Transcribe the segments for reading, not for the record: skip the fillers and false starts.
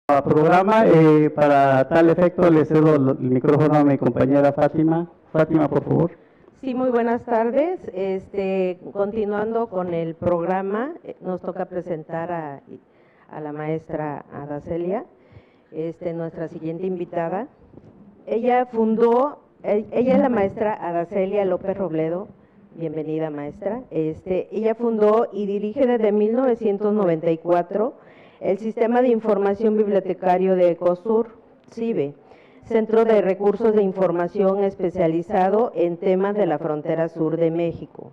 programa. Para tal efecto le cedo el micrófono a mi compañera Fátima. Fátima, por favor. Sí, muy buenas tardes. Continuando con el programa, nos toca presentar a la maestra Adacelia, nuestra siguiente invitada. Ella es la maestra Adacelia López Robledo. Bienvenida, maestra. Ella fundó y dirige desde 1994 el Sistema de Información Bibliotecario de Ecosur, CIBE, Centro de Recursos de Información especializado en temas de la frontera sur de México,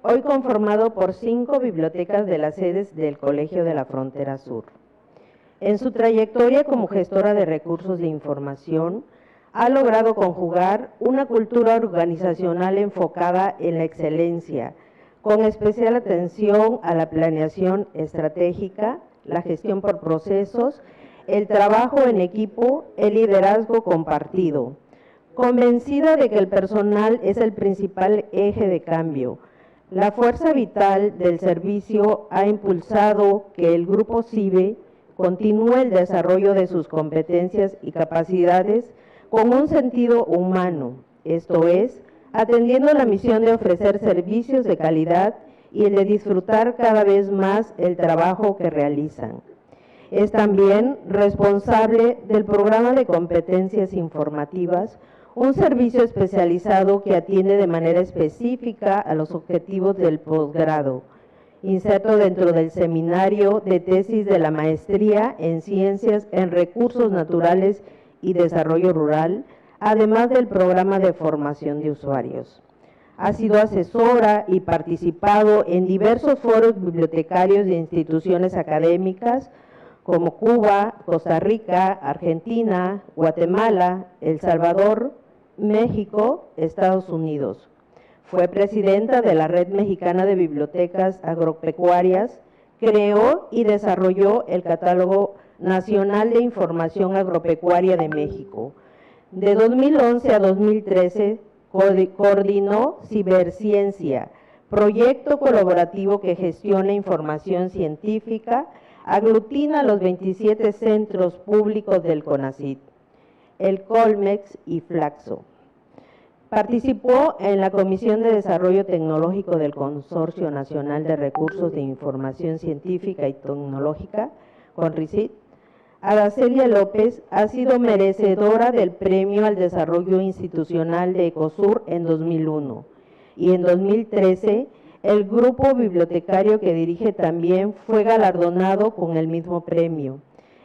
hoy conformado por 5 bibliotecas de las sedes del Colegio de la Frontera Sur. En su trayectoria como gestora de recursos de información, ha logrado conjugar una cultura organizacional enfocada en la excelencia, con especial atención a la planeación estratégica, la gestión por procesos, el trabajo en equipo, el liderazgo compartido. Convencida de que el personal es el principal eje de cambio, la fuerza vital del servicio ha impulsado que el Grupo CIBE continúe el desarrollo de sus competencias y capacidades con un sentido humano, esto es, atendiendo la misión de ofrecer servicios de calidad y el de disfrutar cada vez más el trabajo que realizan. Es también responsable del programa de competencias informativas, un servicio especializado que atiende de manera específica a los objetivos del posgrado, inserto dentro del seminario de tesis de la maestría en Ciencias en Recursos Naturales y Desarrollo Rural, además del programa de formación de usuarios. Ha sido asesora y participado en diversos foros bibliotecarios de instituciones académicas como Cuba, Costa Rica, Argentina, Guatemala, El Salvador, México, Estados Unidos. Fue presidenta de la Red Mexicana de Bibliotecas Agropecuarias, creó y desarrolló el Catálogo Nacional de Información Agropecuaria de México. De 2011 a 2013 coordinó Ciberciencia, proyecto colaborativo que gestiona información científica, aglutina los 27 centros públicos del CONACYT, el Colmex y Flaxo. Participó en la Comisión de Desarrollo Tecnológico del Consorcio Nacional de Recursos de Información Científica y Tecnológica, CONRICIT. Adacelia López ha sido merecedora del Premio al Desarrollo Institucional de Ecosur en 2001 y en 2013 el grupo bibliotecario que dirige también fue galardonado con el mismo premio,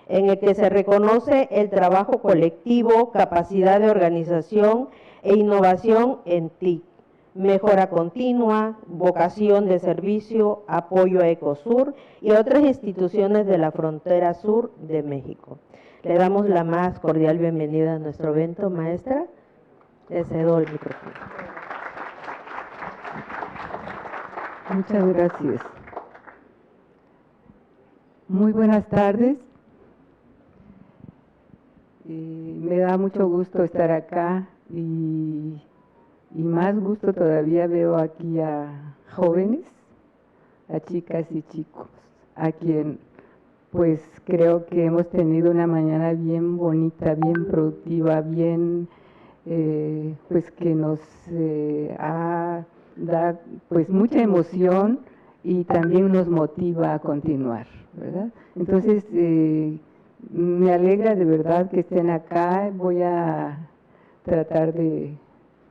en el que se reconoce el trabajo colectivo, capacidad de organización e innovación en TIC, mejora continua, vocación de servicio, apoyo a Ecosur y a otras instituciones de la frontera sur de México. Le damos la más cordial bienvenida a nuestro evento, maestra. Le cedo el micrófono. Muchas gracias. Muy buenas tardes. Me da mucho gusto estar acá y más gusto todavía veo aquí a jóvenes, a chicas y chicos, a quien pues creo que hemos tenido una mañana bien bonita, bien productiva, bien pues que nos da pues mucha emoción y también nos motiva a continuar, ¿verdad? Entonces me alegra de verdad que estén acá. Voy a tratar de,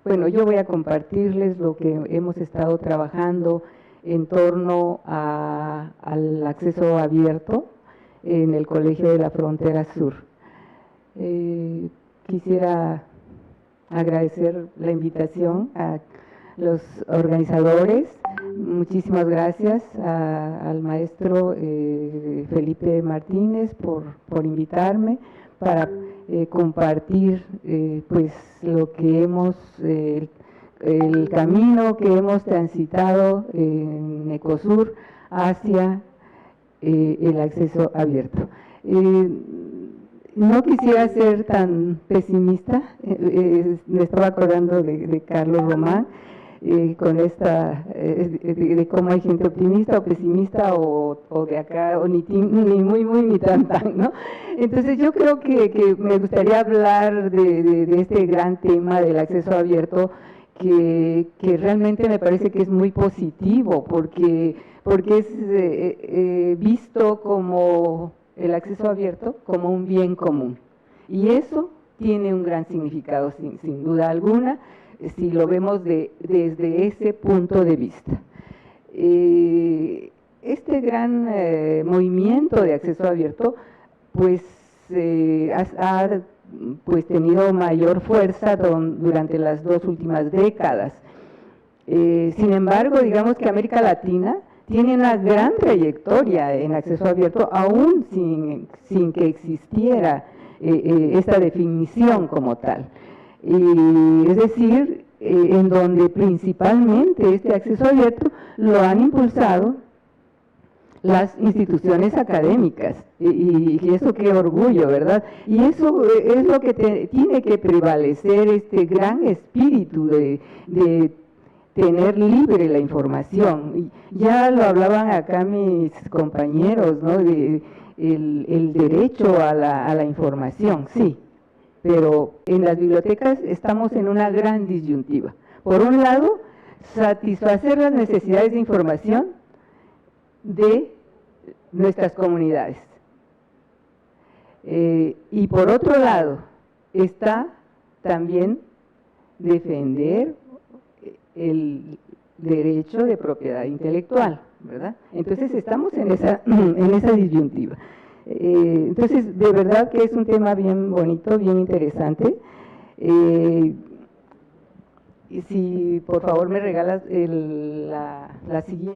bueno, yo voy a compartirles lo que hemos estado trabajando en torno al acceso abierto en el Colegio de la Frontera Sur. Quisiera agradecer la invitación a los organizadores. Muchísimas gracias al maestro Felipe Martínez por invitarme para compartir pues lo que hemos, el camino que hemos transitado en Ecosur hacia el acceso abierto. No quisiera ser tan pesimista, me estaba acordando de Carlos Román. con esta, de cómo hay gente optimista o pesimista o de acá, o ni muy, muy, ni tan, ¿no? Entonces yo creo que me gustaría hablar de este gran tema del acceso abierto, que realmente me parece que es muy positivo, porque es visto como el acceso abierto como un bien común. Y eso tiene un gran significado, sin duda alguna, si lo vemos desde ese punto de vista. Este gran movimiento de acceso abierto, pues, ha pues, tenido mayor fuerza durante las 2 últimas décadas. Sin embargo, digamos que América Latina tiene una gran trayectoria en acceso abierto, aún sin que existiera esta definición como tal. Es decir, en donde principalmente este acceso abierto lo han impulsado las instituciones académicas, y eso qué orgullo, ¿verdad? Y eso es lo que tiene que prevalecer, este gran espíritu de tener libre la información. Ya lo hablaban acá mis compañeros, ¿no? El derecho a la información, sí, pero en las bibliotecas estamos en una gran disyuntiva. Por un lado, satisfacer las necesidades de información de nuestras comunidades. Y por otro lado, está también defender el derecho de propiedad intelectual, ¿verdad? Entonces estamos en esa disyuntiva. Entonces, de verdad que es un tema bien bonito, bien interesante. Y si por favor me regalas la siguiente.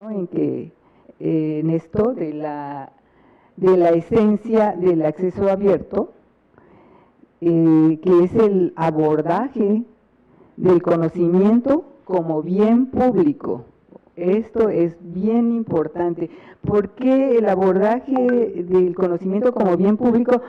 en que en esto de la esencia del acceso abierto, que es el abordaje del conocimiento como bien público. Esto es bien importante. ¿Por qué el abordaje del conocimiento como bien público?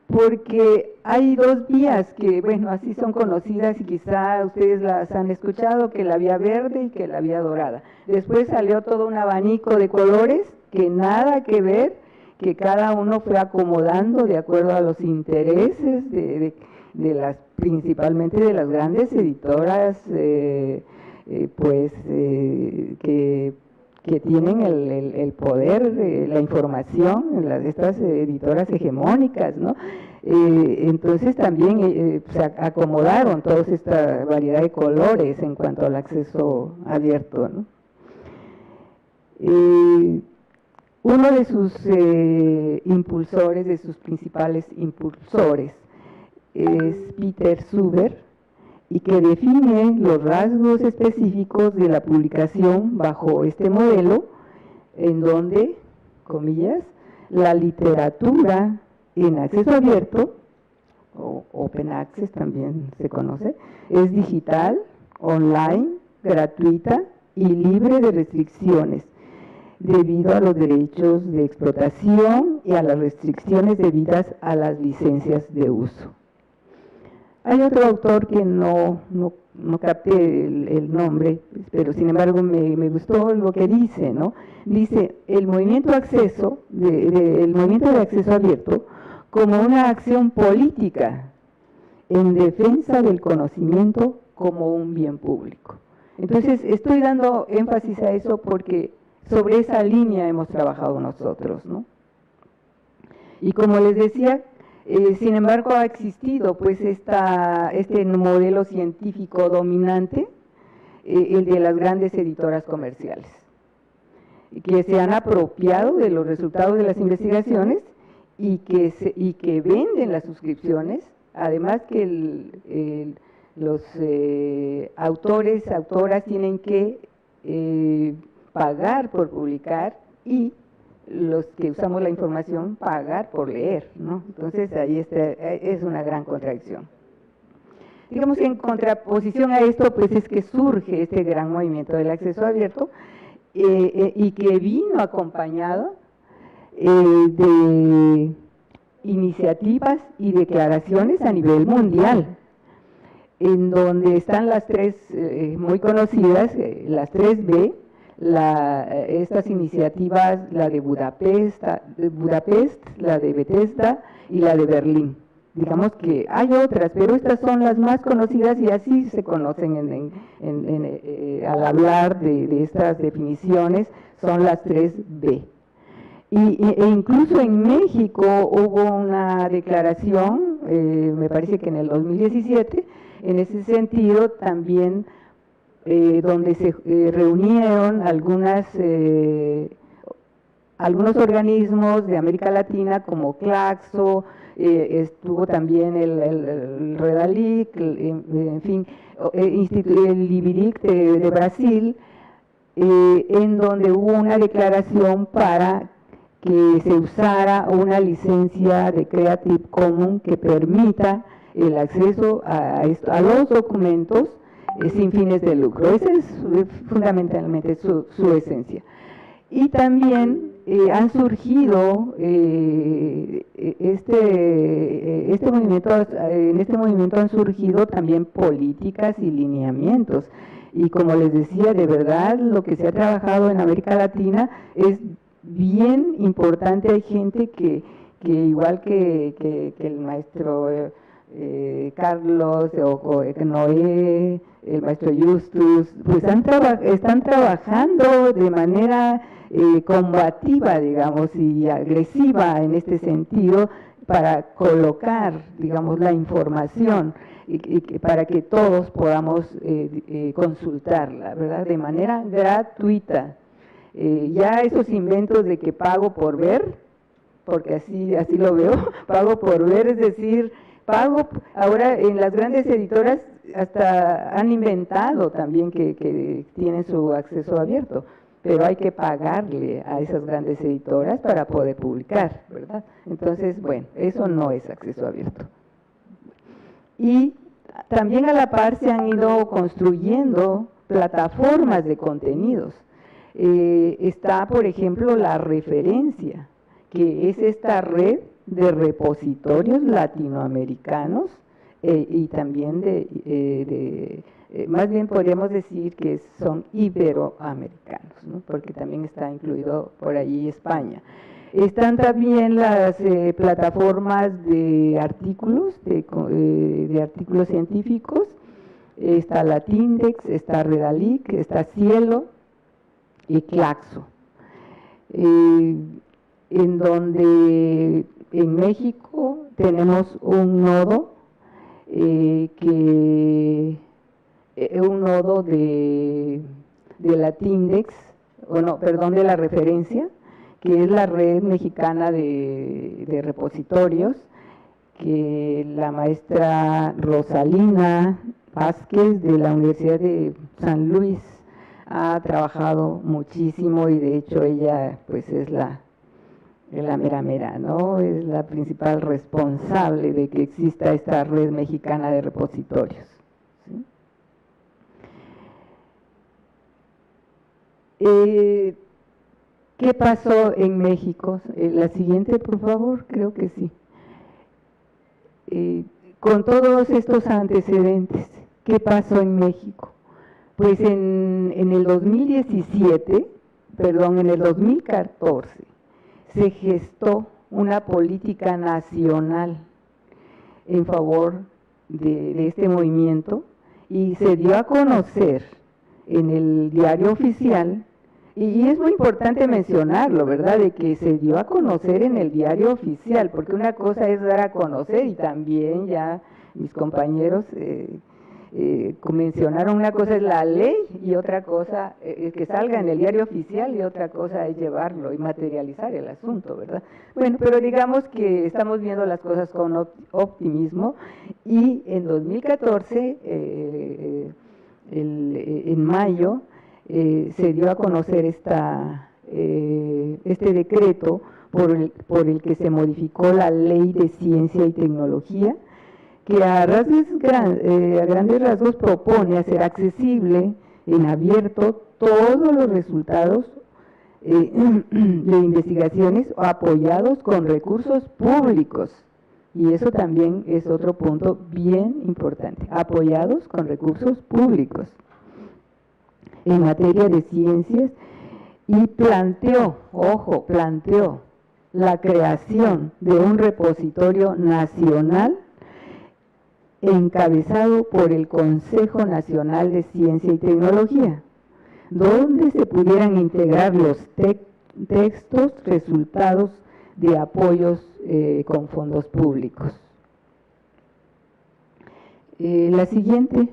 Porque hay dos vías que, bueno, así son conocidas y quizá ustedes las han escuchado, que la vía verde y que la vía dorada. Después salió todo un abanico de colores que nada que ver, que cada uno fue acomodando de acuerdo a los intereses de las, principalmente de las grandes editoras, que tienen el poder, la información, estas editoras hegemónicas, ¿no? Entonces también se acomodaron toda esta variedad de colores en cuanto al acceso abierto, ¿no? Uno de sus impulsores, de sus principales impulsores, es Peter Suber, y que define los rasgos específicos de la publicación bajo este modelo, en donde, comillas, la literatura en acceso abierto, o Open Access también se conoce, es digital, online, gratuita y libre de restricciones, debido a los derechos de explotación y a las restricciones debidas a las licencias de uso. Hay otro autor que no capté el nombre, pero sin embargo me gustó lo que dice, ¿no? Dice, el movimiento de acceso abierto como una acción política en defensa del conocimiento como un bien público. Entonces, estoy dando énfasis a eso porque sobre esa línea hemos trabajado nosotros, ¿no? Y como les decía, sin embargo ha existido pues este modelo científico dominante, el de las grandes editoras comerciales, que se han apropiado de los resultados de las investigaciones y que venden las suscripciones, además que los autoras tienen que pagar por publicar y los que usamos la información pagar por leer, ¿no? Entonces ahí es una gran contradicción. Digamos que en contraposición a esto, pues es que surge este gran movimiento del acceso abierto y que vino acompañado de iniciativas y declaraciones a nivel mundial, en donde están las tres muy conocidas, las 3B, estas iniciativas, la de Budapest, la de Bethesda y la de Berlín. Digamos que hay otras, pero estas son las más conocidas y así se conocen al hablar de estas definiciones, son las 3B. E incluso en México hubo una declaración, me parece que en el 2017, en ese sentido también, donde se reunieron algunos organismos de América Latina como Claxo, estuvo también el Redalic, en fin, el Libiric de Brasil, en donde hubo una declaración para que se usara una licencia de Creative Commons que permita el acceso a los documentos sin fines de lucro. Esa es fundamentalmente su esencia. Y también han surgido en este movimiento han surgido también políticas y lineamientos. Y como les decía, de verdad lo que se ha trabajado en América Latina es bien importante. Hay gente que igual que el maestro Carlos o Noé, el maestro Justus, pues están trabajando de manera combativa, digamos, y agresiva en este sentido para colocar, digamos, la información y para que todos podamos consultarla, ¿verdad?, de manera gratuita. Ya esos inventos de que pago por ver, porque así lo veo, pago por ver, es decir, ahora en las grandes editoras hasta han inventado también que tienen su acceso abierto, pero hay que pagarle a esas grandes editoras para poder publicar, ¿verdad? Entonces, bueno, eso no es acceso abierto. Y también a la par se han ido construyendo plataformas de contenidos. Está, por ejemplo, La Referencia, que es esta red de repositorios latinoamericanos y también más bien podríamos decir que son iberoamericanos, ¿no? Porque también está incluido por ahí España. Están también las plataformas de artículos, de artículos científicos. Está Latindex, está Redalic, está Cielo y Claxo. En donde en México tenemos un nodo de Latindex, de La Referencia, que es la red mexicana de repositorios, que la maestra Rosalina Vázquez de la Universidad de San Luis ha trabajado muchísimo, y de hecho ella pues es la mera, ¿no? Es la principal responsable de que exista esta red mexicana de repositorios, ¿sí? ¿Qué pasó en México? La siguiente, por favor, creo que sí. Con todos estos antecedentes, ¿qué pasó en México? Pues en el 2014, se gestó una política nacional en favor de este movimiento, y se dio a conocer en el diario oficial, y es muy importante mencionarlo, ¿verdad?, de que se dio a conocer en el diario oficial, porque una cosa es dar a conocer, y también ya mis compañeros mencionaron, una cosa es la ley y otra cosa es que salga en el diario oficial, y otra cosa es llevarlo y materializar el asunto, ¿verdad? Bueno, pero digamos que estamos viendo las cosas con optimismo, y en 2014, en mayo, se dio a conocer este decreto por el que se modificó la Ley de Ciencia y Tecnología, que a grandes rasgos propone hacer accesible en abierto todos los resultados de investigaciones apoyados con recursos públicos. Y eso también es otro punto bien importante, apoyados con recursos públicos en materia de ciencias, y planteó la creación de un repositorio nacional encabezado por el Consejo Nacional de Ciencia y Tecnología, donde se pudieran integrar los textos resultados de apoyos con fondos públicos. La siguiente,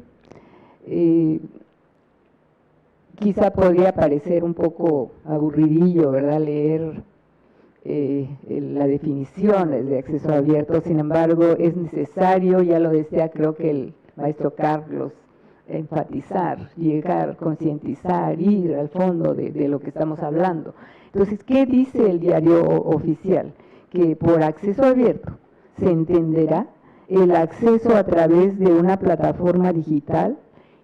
quizá podría parecer un poco aburridillo, ¿verdad?, leer la definición de acceso abierto. Sin embargo, es necesario, ya lo decía creo que el maestro Carlos, enfatizar, llegar, concientizar, ir al fondo de lo que estamos hablando. Entonces, ¿qué dice el diario oficial? Que por acceso abierto se entenderá el acceso a través de una plataforma digital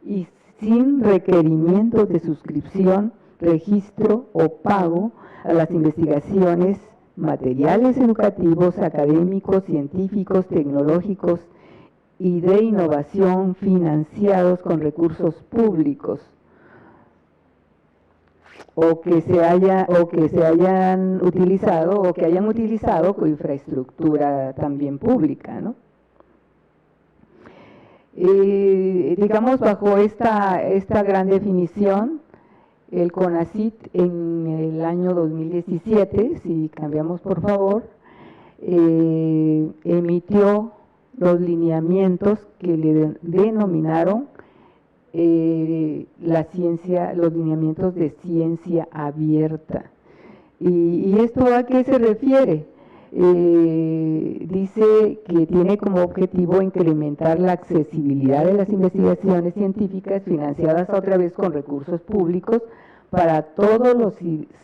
y sin requerimientos de suscripción, registro o pago a las investigaciones, materiales educativos, académicos, científicos, tecnológicos y de innovación financiados con recursos públicos, o que hayan utilizado con infraestructura también pública, ¿no? Digamos, bajo esta gran definición, el CONACYT en el año 2017, si cambiamos por favor, emitió los lineamientos que le denominaron los lineamientos de ciencia abierta. ¿Y esto a qué se refiere? Dice que tiene como objetivo incrementar la accesibilidad de las investigaciones científicas financiadas otra vez con recursos públicos para todos los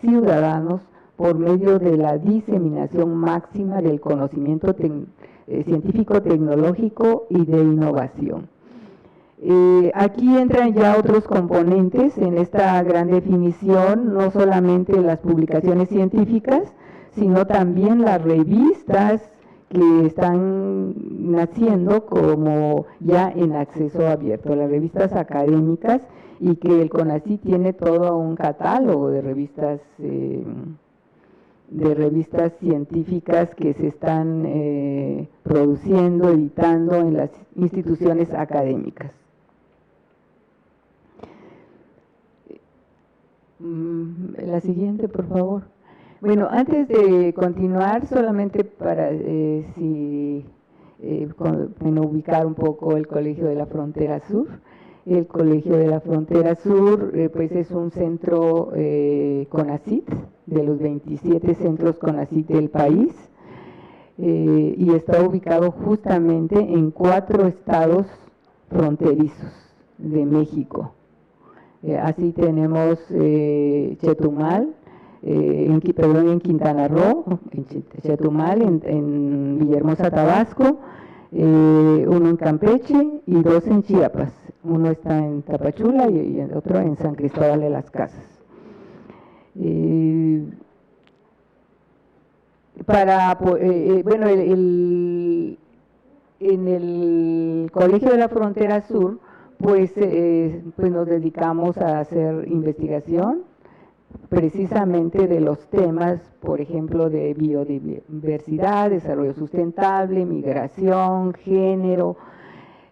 ciudadanos por medio de la diseminación máxima del conocimiento científico, tecnológico y de innovación. Aquí entran ya otros componentes en esta gran definición, no solamente las publicaciones científicas, sino también las revistas que están naciendo como ya en acceso abierto, las revistas académicas, y que el CONACYT tiene todo un catálogo de revistas científicas que se están produciendo, editando en las instituciones académicas. La siguiente, por favor. Bueno, antes de continuar, solamente para ubicar un poco el Colegio de la Frontera Sur. El Colegio de la Frontera Sur pues es un centro CONACYT, de los 27 centros CONACYT del país, y está ubicado justamente en 4 estados fronterizos de México. Así tenemos Chetumal, en Quintana Roo, en Chetumal, en Villahermosa, Tabasco, uno en Campeche y 2 en Chiapas. Uno está en Tapachula y el otro en San Cristóbal de las Casas. Bueno, en el Colegio de la Frontera Sur, pues nos dedicamos a hacer investigación, precisamente de los temas, por ejemplo, de biodiversidad, desarrollo sustentable, migración, género,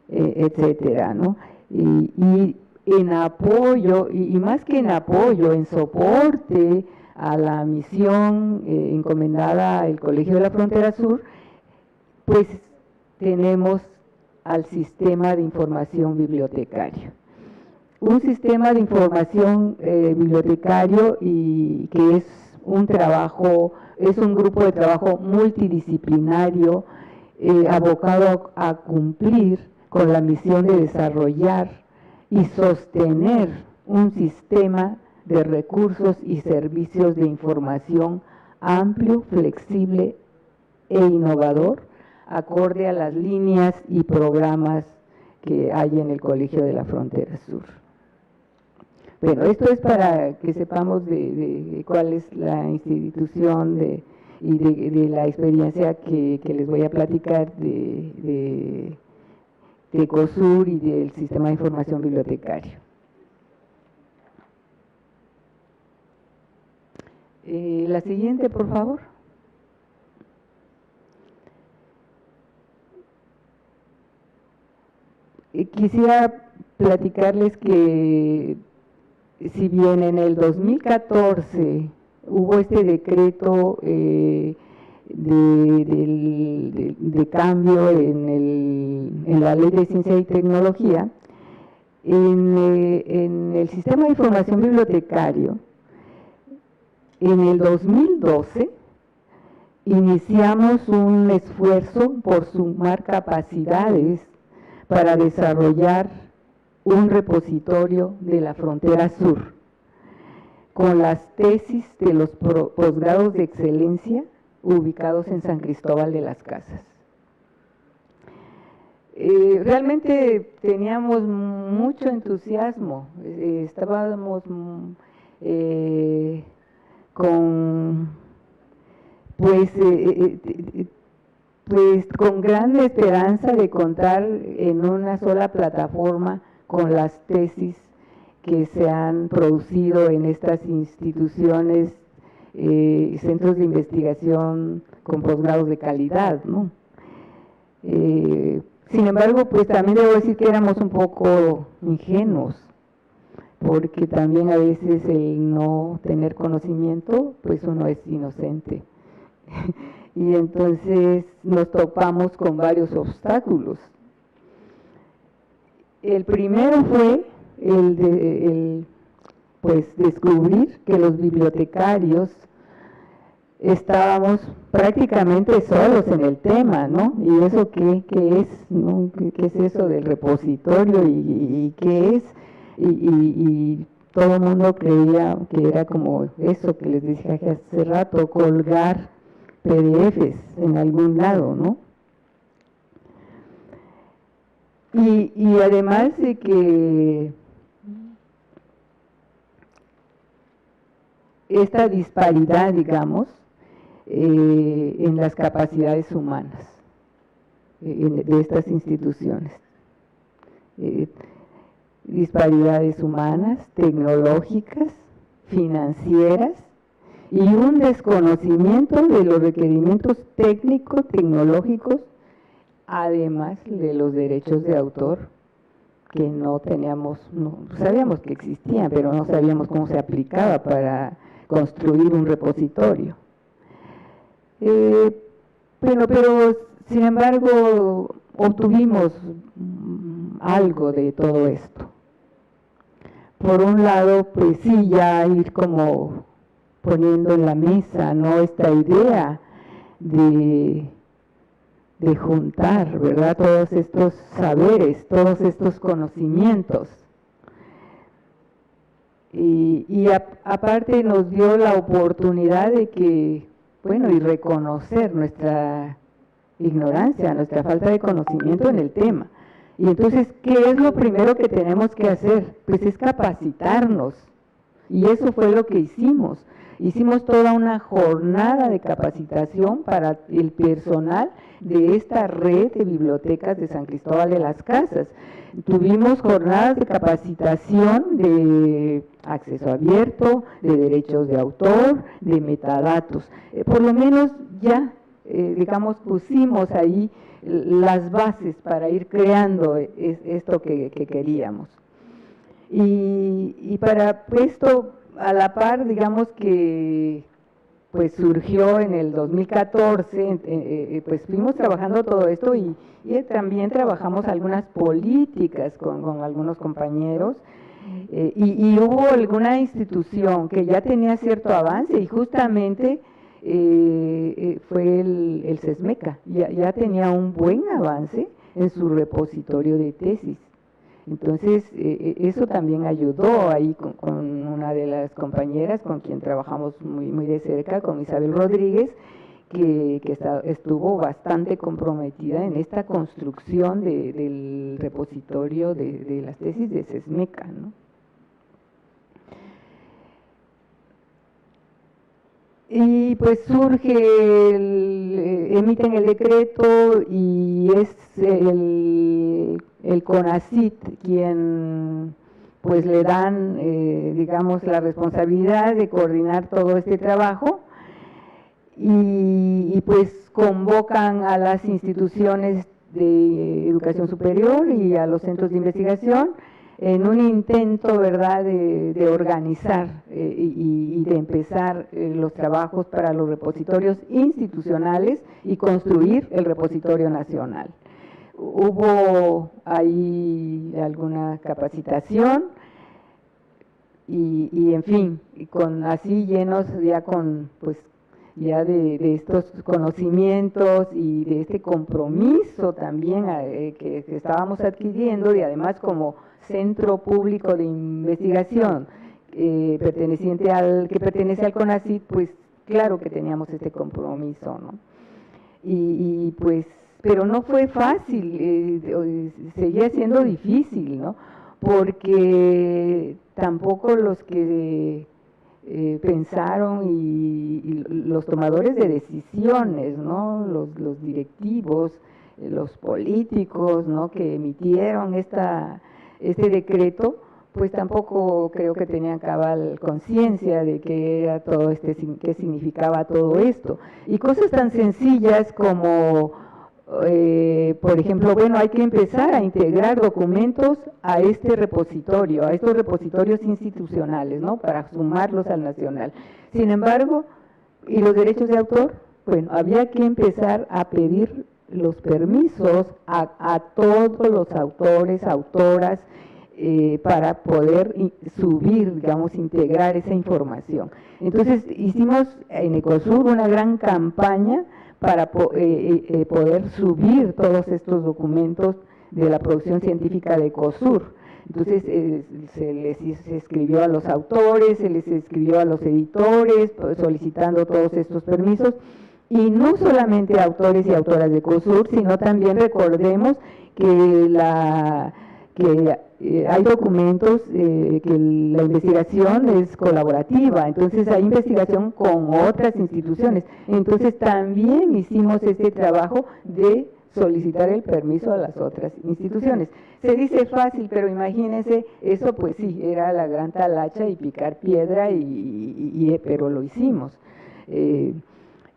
etcétera, ¿no? Y en apoyo, y más que en apoyo, en soporte a la misión encomendada al Colegio de la Frontera Sur, pues tenemos al sistema de información bibliotecario. Un sistema de información bibliotecario y que es un grupo de trabajo multidisciplinario abocado a cumplir con la misión de desarrollar y sostener un sistema de recursos y servicios de información amplio, flexible e innovador, acorde a las líneas y programas que hay en el Colegio de la Frontera Sur. Bueno, esto es para que sepamos de cuál es la institución y de la experiencia que les voy a platicar de COSUR y del Sistema de Información Bibliotecario. La siguiente, por favor. Quisiera platicarles que si bien en el 2014 hubo este decreto de cambio en la Ley de Ciencia y Tecnología, en el Sistema de Información Bibliotecario, en el 2012 iniciamos un esfuerzo por sumar capacidades para desarrollar un repositorio de la Frontera Sur, con las tesis de los posgrados de excelencia ubicados en San Cristóbal de las Casas. Realmente teníamos mucho entusiasmo, estábamos con gran esperanza de contar en una sola plataforma con las tesis que se han producido en estas instituciones, centros de investigación con posgrados de calidad, ¿no? Sin embargo, pues también debo decir que éramos un poco ingenuos, porque también a veces el no tener conocimiento, pues uno es inocente. Y entonces nos topamos con varios obstáculos. El primero fue pues descubrir que los bibliotecarios estábamos prácticamente solos en el tema, ¿no? Y eso qué es, ¿no? ¿Qué es eso del repositorio y qué es? Y todo el mundo creía que era como eso que les dije hace rato, colgar PDFs en algún lado, ¿no? Y además de que esta disparidad, digamos, en las capacidades humanas de estas instituciones. Disparidades humanas, tecnológicas, financieras y un desconocimiento de los requerimientos técnicos, tecnológicos, además de los derechos de autor que no teníamos, no sabíamos que existían, pero no sabíamos cómo se aplicaba para construir un repositorio. Pero sin embargo obtuvimos algo de todo esto. Por un lado, pues sí, ya ir como poniendo en la mesa, ¿no?, esta idea de juntar, ¿verdad?, todos estos saberes, todos estos conocimientos. Y aparte nos dio la oportunidad de que, bueno, y reconocer nuestra ignorancia, nuestra falta de conocimiento en el tema. Y entonces, ¿qué es lo primero que tenemos que hacer? Pues es capacitarnos. Y eso fue lo que hicimos. Hicimos toda una jornada de capacitación para el personal de esta red de bibliotecas de San Cristóbal de las Casas. Tuvimos jornadas de capacitación de acceso abierto, de derechos de autor, de metadatos. Por lo menos ya, digamos, pusimos ahí las bases para ir creando esto que queríamos. Y para esto, a la par, digamos que pues surgió en el 2014, pues fuimos trabajando todo esto y también trabajamos algunas políticas con algunos compañeros, y hubo alguna institución que ya tenía cierto avance y justamente fue el CESMECA, ya tenía un buen avance en su repositorio de tesis. Entonces, eso también ayudó ahí con una de las compañeras con quien trabajamos muy de cerca, con Isabel Rodríguez, que estuvo bastante comprometida en esta construcción del repositorio de las tesis de CESMECA, ¿no? Y pues emiten el decreto y es el CONACYT quien pues le dan, digamos, la responsabilidad de coordinar todo este trabajo y pues convocan a las instituciones de educación superior y a los centros de investigación en un intento, ¿verdad?, de organizar y de empezar los trabajos para los repositorios institucionales y construir el repositorio nacional. Hubo ahí alguna capacitación y en fin, así llenos ya con, pues, ya de estos conocimientos y de este compromiso también que estábamos adquiriendo, y además como centro público de investigación que pertenece al CONACYT, pues claro que teníamos este compromiso, ¿no? Y pues, pero no fue fácil, seguía siendo difícil, ¿no? Porque tampoco los que pensaron y los tomadores de decisiones, ¿no?, los directivos, los políticos, ¿no?, que emitieron este decreto, pues tampoco creo que tenían cabal conciencia de qué era todo qué significaba todo esto. Y cosas tan sencillas como, por ejemplo, bueno, hay que empezar a integrar documentos a este repositorio, a estos repositorios institucionales, ¿no?, para sumarlos al nacional. Sin embargo, ¿y los derechos de autor? Bueno, había que empezar a pedir los permisos a todos los autores, autoras, para poder subir, digamos, integrar esa información. Entonces, hicimos en Ecosur una gran campaña para poder subir todos estos documentos de la producción científica de Ecosur. Entonces se escribió a los autores, se les escribió a los editores solicitando todos estos permisos, y no solamente autores y autoras de ECOSUR, sino también recordemos que hay documentos, que la investigación es colaborativa, entonces hay investigación con otras instituciones. Entonces también hicimos este trabajo de solicitar el permiso a las otras instituciones. Se dice fácil, pero imagínense, eso pues sí, era la gran talacha y picar piedra, pero lo hicimos.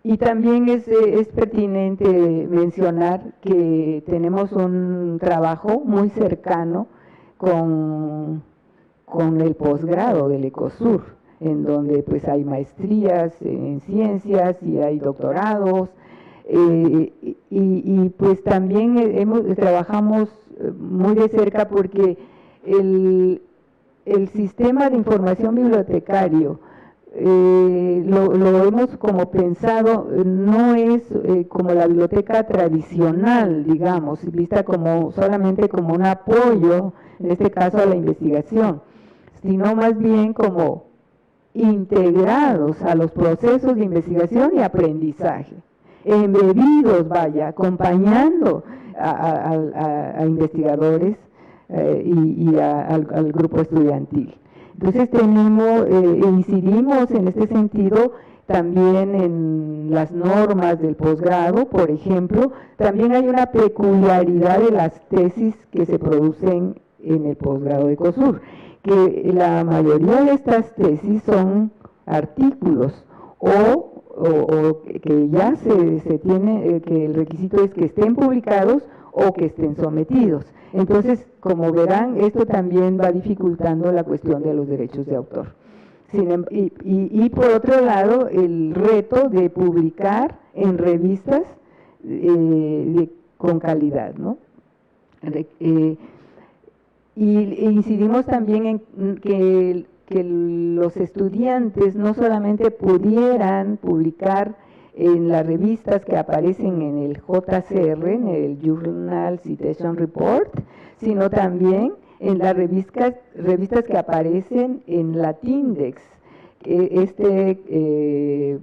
Y también es pertinente mencionar que tenemos un trabajo muy cercano con el posgrado del ECOSUR, en donde pues hay maestrías en ciencias y hay doctorados, y pues también trabajamos muy de cerca porque el sistema de información bibliotecario lo hemos como pensado, no es como la biblioteca tradicional, digamos, vista como solamente como un apoyo, en este caso a la investigación, sino más bien como integrados a los procesos de investigación y aprendizaje, embebidos, vaya, acompañando a investigadores y al grupo estudiantil. Entonces incidimos en este sentido también en las normas del posgrado, por ejemplo. También hay una peculiaridad de las tesis que se producen en el posgrado de ECOSUR, que la mayoría de estas tesis son artículos o que ya se tiene, que el requisito es que estén publicados o que estén sometidos. Entonces, como verán, esto también va dificultando la cuestión de los derechos de autor. Y por otro lado, el reto de publicar en revistas con calidad, ¿no? Y incidimos también en que los estudiantes no solamente pudieran publicar en las revistas que aparecen en el JCR, en el Journal Citation Report, sino también en las revistas que aparecen en Latindex,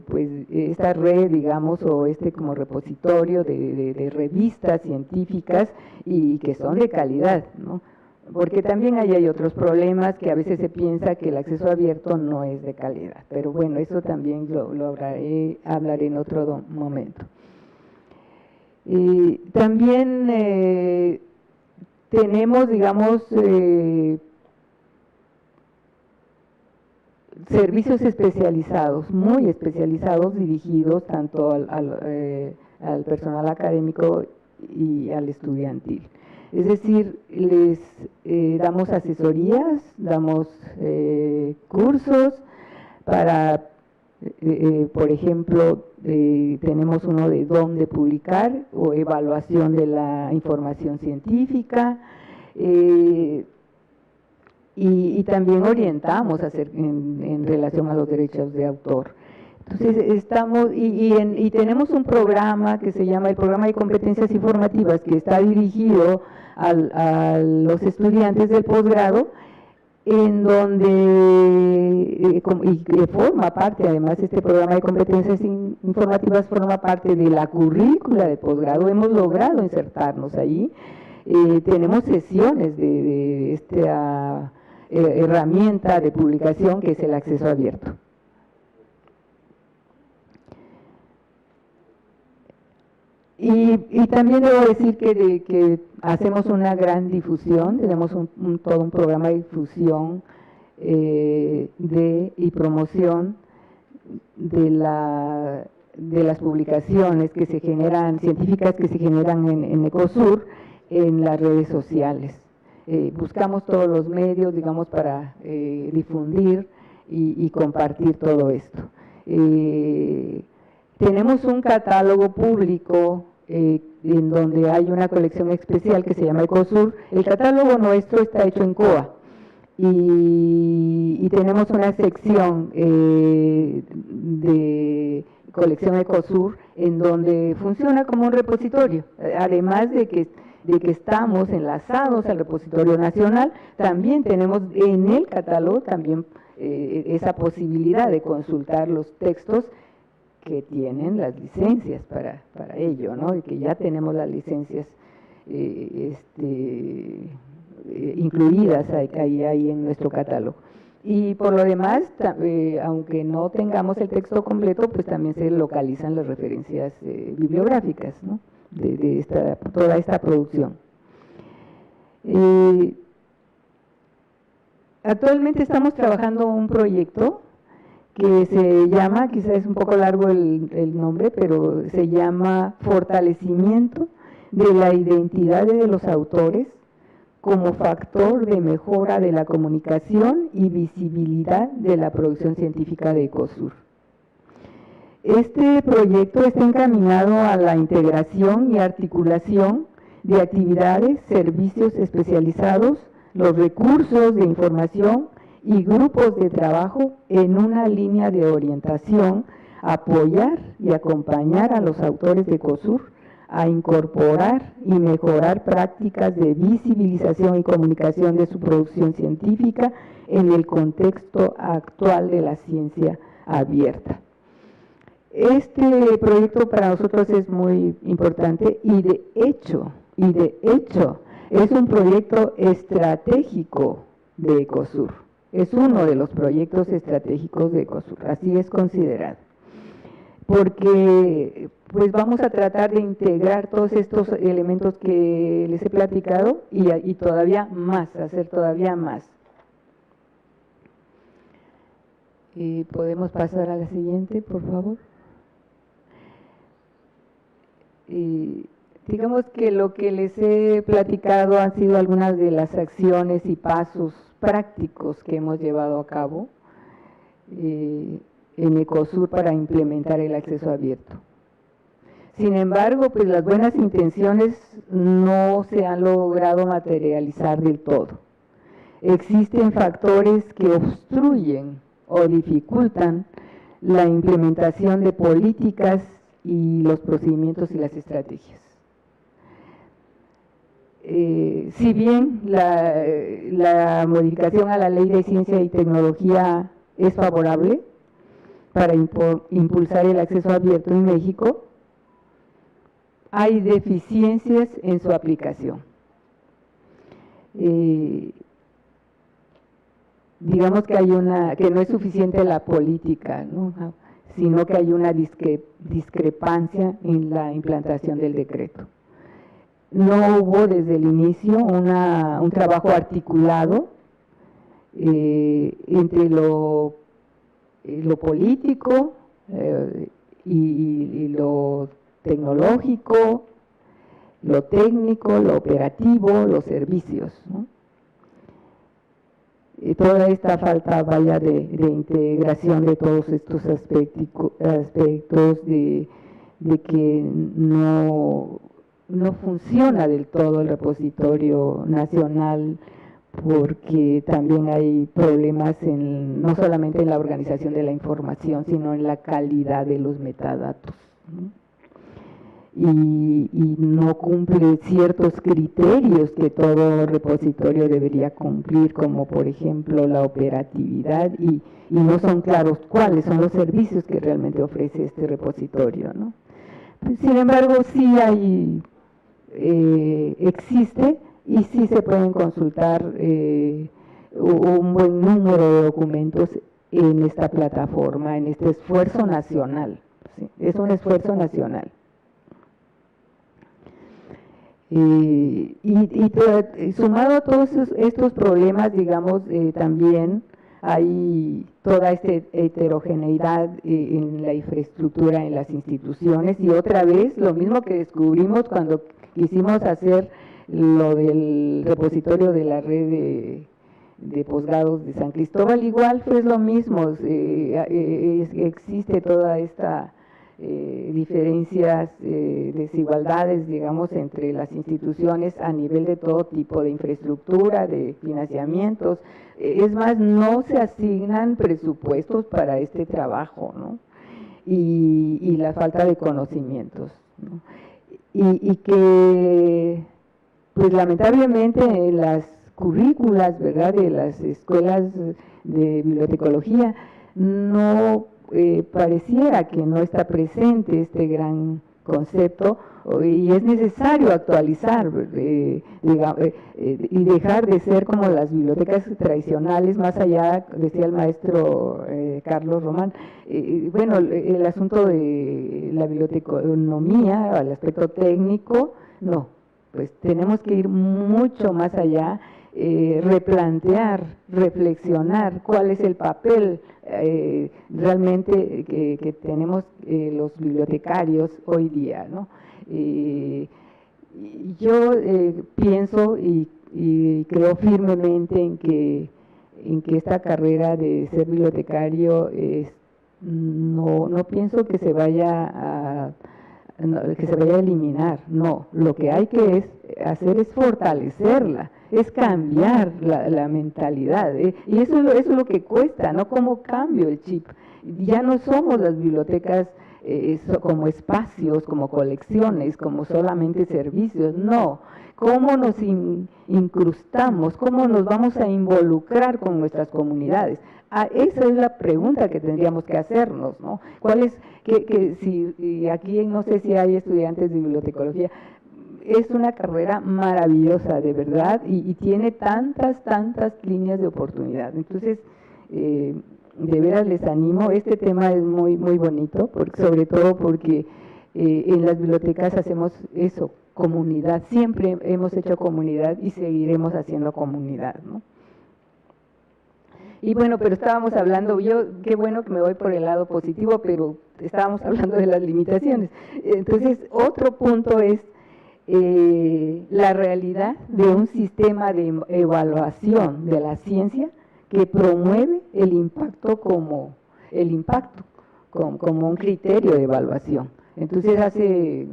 pues esta red, digamos, o como repositorio de revistas científicas y que son de calidad, ¿no? Porque también ahí hay otros problemas que a veces se piensa que el acceso abierto no es de calidad, pero bueno, eso también lo hablaré en otro momento. También tenemos, digamos, servicios especializados, muy especializados, dirigidos tanto al personal académico y al estudiantil. Es decir, les damos asesorías, damos cursos para, por ejemplo, tenemos uno de dónde publicar o evaluación de la información científica, y también orientamos en relación a los derechos de autor. Entonces estamos, y tenemos un programa que se llama el Programa de Competencias Informativas, que está dirigido a los estudiantes del posgrado, en donde, y que forma parte, además, este Programa de Competencias Informativas forma parte de la currícula de posgrado. Hemos logrado insertarnos ahí. Tenemos sesiones de esta herramienta de publicación que es el acceso abierto. Y también debo decir que hacemos una gran difusión, tenemos todo un programa de difusión y promoción de las publicaciones que se generan, científicas que se generan en ECOSUR, en las redes sociales. Buscamos todos los medios, digamos, para difundir y compartir todo esto. Tenemos un catálogo público en donde hay una colección especial que se llama ECOSUR. El catálogo nuestro está hecho en COA y tenemos una sección de colección ECOSUR en donde funciona como un repositorio, además de que de que estamos enlazados al repositorio nacional, también tenemos en el catálogo también esa posibilidad de consultar los textos que tienen las licencias para ello, ¿no? Y que ya tenemos las licencias incluidas ahí en nuestro catálogo. Y por lo demás, aunque no tengamos el texto completo, pues también se localizan las referencias bibliográficas, ¿no? de toda esta producción. Actualmente estamos trabajando un proyecto que se llama, quizás es un poco largo el nombre, pero se llama Fortalecimiento de la identidad de los autores como factor de mejora de la comunicación y visibilidad de la producción científica de Ecosur. Este proyecto está encaminado a la integración y articulación de actividades, servicios especializados, los recursos de información y grupos de trabajo en una línea de orientación, apoyar y acompañar a los autores de Ecosur a incorporar y mejorar prácticas de visibilización y comunicación de su producción científica en el contexto actual de la ciencia abierta. Este proyecto para nosotros es muy importante y de hecho es un proyecto estratégico de Ecosur. Es uno de los proyectos estratégicos de Ecosur, así es considerado. Porque pues vamos a tratar de integrar todos estos elementos que les he platicado y todavía más, hacer todavía más. ¿Podemos pasar a la siguiente, por favor? Digamos que lo que les he platicado han sido algunas de las acciones y pasos prácticos que hemos llevado a cabo en Ecosur para implementar el acceso abierto. Sin embargo, pues las buenas intenciones no se han logrado materializar del todo. Existen factores que obstruyen o dificultan la implementación de políticas y los procedimientos y las estrategias. Si bien la modificación a la Ley de Ciencia y Tecnología es favorable para impulsar el acceso abierto en México, hay deficiencias en su aplicación. Digamos que no es suficiente la política, ¿no? Sino que hay una discrepancia en la implantación del decreto. No hubo desde el inicio un trabajo articulado entre lo político y lo tecnológico, lo técnico, lo operativo, los servicios, ¿no? Y toda esta falta de integración de todos estos aspectos de que no funciona del todo el repositorio nacional, porque también hay problemas no solamente en la organización de la información, sino en la calidad de los metadatos, ¿no? Y no cumple ciertos criterios que todo repositorio debería cumplir, como por ejemplo la operatividad, y no son claros cuáles son los servicios que realmente ofrece este repositorio, ¿no? Sin embargo, sí existe y sí se pueden consultar un buen número de documentos en esta plataforma, en este esfuerzo nacional, ¿sí? Es un esfuerzo nacional. Y sumado a todos estos problemas, digamos, también hay toda esta heterogeneidad en la infraestructura en las instituciones, y otra vez lo mismo que descubrimos cuando quisimos hacer lo del repositorio de la red de posgrados de San Cristóbal, igual fue lo mismo. Existe toda esta diferencias, desigualdades, digamos, entre las instituciones a nivel de todo tipo de infraestructura, de financiamientos. Es más, no se asignan presupuestos para este trabajo, ¿no? Y la falta de conocimientos, ¿no? Y que pues lamentablemente en las currículas, ¿verdad?, de las escuelas de bibliotecología, no pareciera que no está presente este gran concepto, y es necesario actualizar y dejar de ser como las bibliotecas tradicionales, más allá, decía el maestro Carlos Román, bueno, el asunto de la biblioteconomía, el aspecto técnico, no, pues tenemos que ir mucho más allá, replantear, reflexionar cuál es el papel realmente que tenemos los bibliotecarios hoy día, ¿no? Yo pienso y creo firmemente en que esta carrera de ser bibliotecario no pienso que se vaya a eliminar, no, lo que hay que hacer es fortalecerla, es cambiar la mentalidad, y eso es lo que cuesta, ¿no? ¿Cómo cambio el chip? Ya no somos las bibliotecas como espacios, como colecciones, como solamente servicios, no. ¿Cómo nos incrustamos? ¿Cómo nos vamos a involucrar con nuestras comunidades? Esa es la pregunta que tendríamos que hacernos, ¿no? ¿Cuál es, y aquí no sé si hay estudiantes de bibliotecología, es una carrera maravillosa, de verdad, y tiene tantas líneas de oportunidad. Entonces, de veras les animo, este tema es muy bonito, sobre todo porque en las bibliotecas hacemos eso, comunidad, siempre hemos hecho comunidad y seguiremos haciendo comunidad, ¿no? Y bueno, pero estábamos hablando, qué bueno que me voy por el lado positivo, pero estábamos hablando de las limitaciones. Entonces, otro punto es la realidad de un sistema de evaluación de la ciencia que promueve el impacto como un criterio de evaluación. Entonces, hace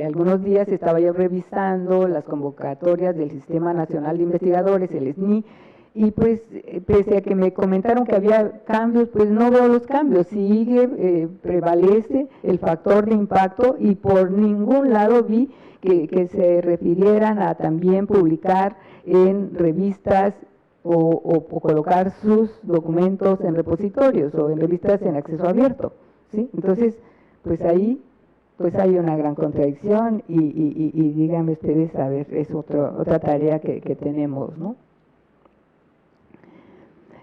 algunos días estaba yo revisando las convocatorias del Sistema Nacional de Investigadores, el SNI, y pues pese a que me comentaron que había cambios, pues no veo los cambios, prevalece el factor de impacto, y por ningún lado vi que se refirieran a también publicar en revistas o colocar sus documentos en repositorios o en revistas en acceso abierto, ¿sí? Entonces, pues ahí pues hay una gran contradicción y díganme ustedes, a ver, es otra tarea que tenemos, ¿no?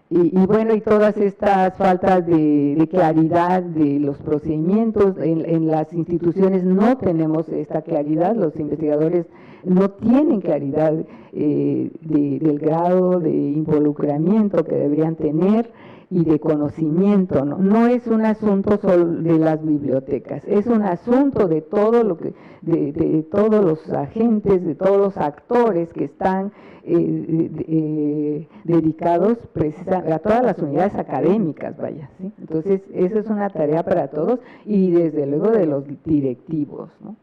Y bueno, y todas estas faltas de claridad de los procedimientos, en las instituciones no tenemos esta claridad, los investigadores no tienen claridad del grado de involucramiento que deberían tener y de conocimiento, ¿no? No es un asunto solo de las bibliotecas, es un asunto de todo lo que, de todos los agentes, de todos los actores que están dedicados precisamente a todas las unidades académicas, vaya, ¿sí? Entonces, esa es una tarea para todos y desde luego de los directivos, ¿no?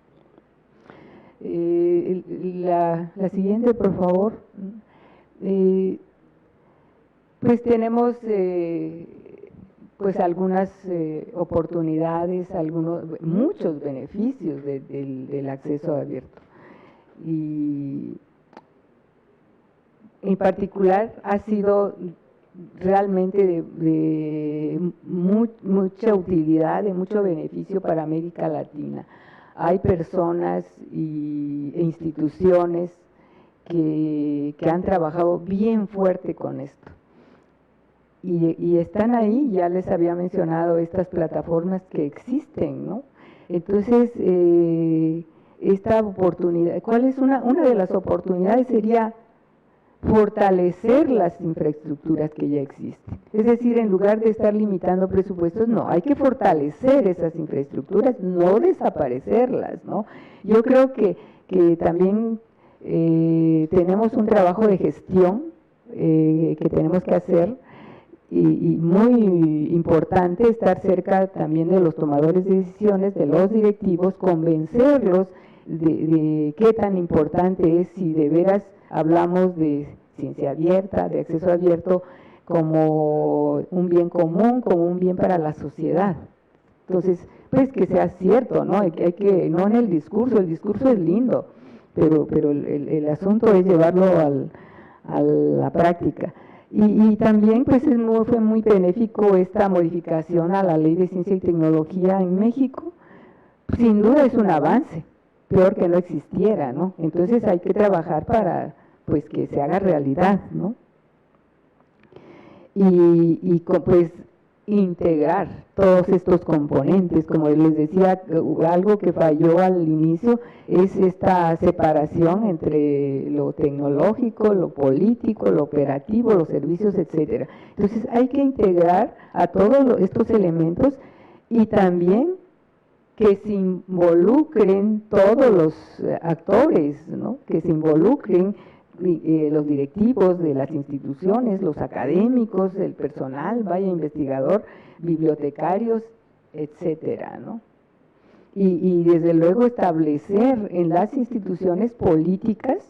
La siguiente, por favor. Pues tenemos pues algunas oportunidades, muchos beneficios del acceso abierto, y en particular ha sido realmente de mucha utilidad, de mucho beneficio para América Latina. Hay personas e instituciones que han trabajado bien fuerte con esto. Y están ahí, ya les había mencionado estas plataformas que existen, ¿no? Entonces, esta oportunidad, ¿cuál es una de las oportunidades? Sería fortalecer las infraestructuras que ya existen. Es decir, en lugar de estar limitando presupuestos, no, hay que fortalecer esas infraestructuras, no desaparecerlas, ¿no? Yo creo que también tenemos un trabajo de gestión que tenemos que hacer, y muy importante estar cerca también de los tomadores de decisiones, de los directivos, convencerlos de qué tan importante es, si de veras hablamos de ciencia abierta, de acceso abierto, como un bien común, como un bien para la sociedad. Entonces, pues que sea cierto, ¿no? Hay que no en el discurso es lindo, pero el asunto es llevarlo a la práctica. Y también pues fue muy benéfico esta modificación a la Ley de Ciencia y Tecnología en México. Sin duda es un avance, peor que no existiera, ¿no? Entonces hay que trabajar para pues que se haga realidad, ¿no? Pues integrar todos estos componentes, como les decía, algo que falló al inicio es esta separación entre lo tecnológico, lo político, lo operativo, los servicios, etcétera. Entonces hay que integrar a todos estos elementos y también que se involucren todos los actores, ¿no? Que se involucren los directivos de las instituciones, los académicos, el personal, investigador, bibliotecarios, etcétera, ¿no? Y desde luego establecer en las instituciones políticas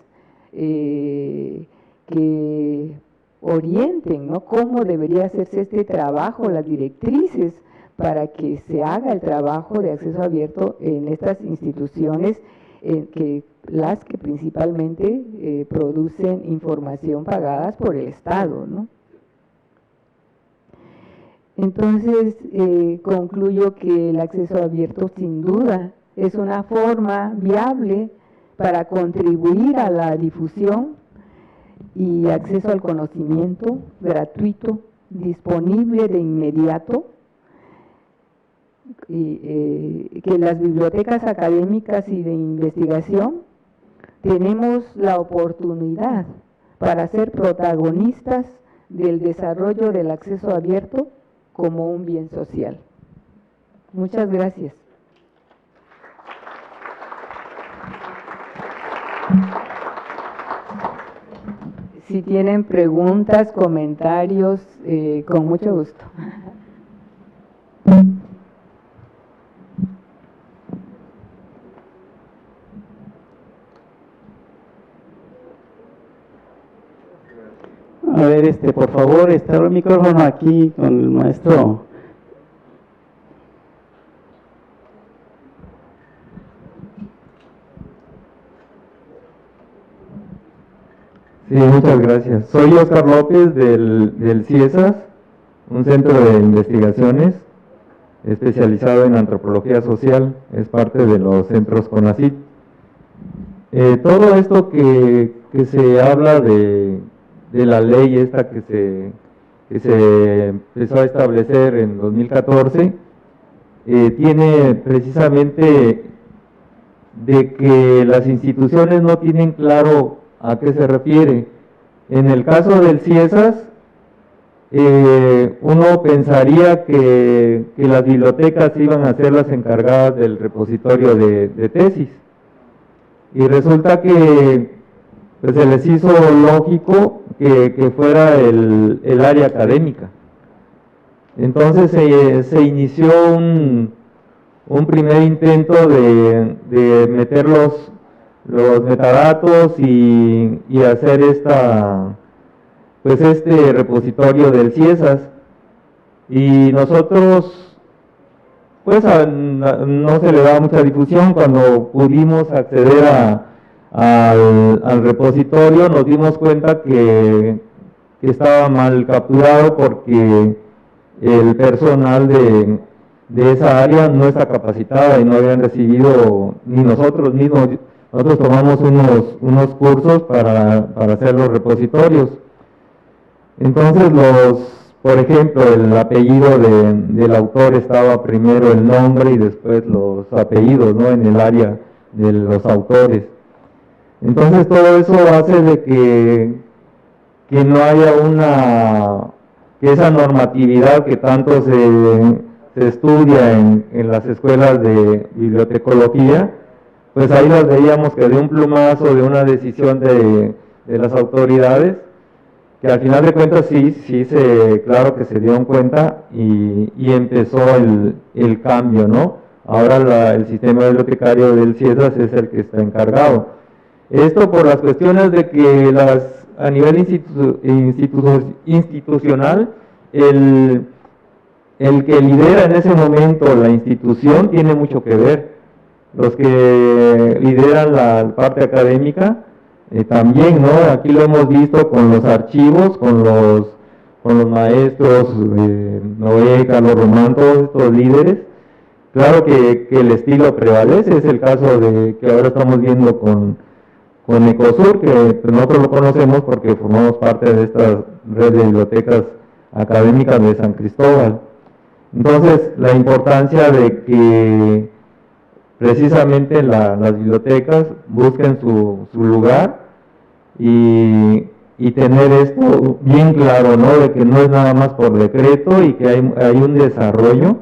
que orienten, ¿no? Cómo debería hacerse este trabajo, las directrices para que se haga el trabajo de acceso abierto en estas instituciones las que principalmente producen información pagadas por el Estado, ¿no? Entonces, concluyo que el acceso abierto sin duda es una forma viable para contribuir a la difusión y acceso al conocimiento gratuito, disponible de inmediato, que las bibliotecas académicas y de investigación tenemos la oportunidad para ser protagonistas del desarrollo del acceso abierto como un bien social. Muchas gracias. Si tienen preguntas, comentarios, con mucho gusto. A ver, por favor, está el micrófono aquí con el maestro. Sí, muchas gracias. Soy Oscar López del CIESAS, un centro de investigaciones especializado en antropología social, es parte de los centros CONACYT. Todo esto que se habla de la ley esta que se empezó a establecer en 2014, tiene precisamente de que las instituciones no tienen claro a qué se refiere. En el caso del CIESAS, uno pensaría que las bibliotecas iban a ser las encargadas del repositorio de tesis, y resulta que pues se les hizo lógico que fuera el área académica. Entonces se inició un primer intento de meter los metadatos y hacer este repositorio del CIESAS, y nosotros pues no se le daba mucha difusión. Cuando pudimos acceder al repositorio nos dimos cuenta que estaba mal capturado, porque el personal de esa área no está capacitado y no habían recibido, ni nosotros mismos. Nosotros tomamos unos cursos para hacer los repositorios. Entonces por ejemplo, el apellido del autor estaba primero el nombre y después los apellidos, ¿no?, en el área de los autores. Entonces todo eso hace de que no haya que esa normatividad que tanto se estudia en las escuelas de bibliotecología, pues ahí las veíamos que de un plumazo, de una decisión de las autoridades, que al final de cuentas claro que se dieron cuenta y empezó el cambio, ¿no? Ahora el sistema bibliotecario del CIESAS es el que está encargado. Esto por las cuestiones de que a nivel institucional, el que lidera en ese momento la institución tiene mucho que ver. los que lideran la parte académica, también, ¿no? Aquí lo hemos visto con los archivos, con los maestros, Noé, Carlos Román, todos estos líderes. Claro que el estilo prevalece, es el caso de que ahora estamos viendo con Ecosur, que pues, nosotros lo conocemos porque formamos parte de esta red de bibliotecas académicas de San Cristóbal. Entonces, la importancia de que precisamente las bibliotecas busquen su lugar y tener esto bien claro, ¿no? De que no es nada más por decreto y que hay un desarrollo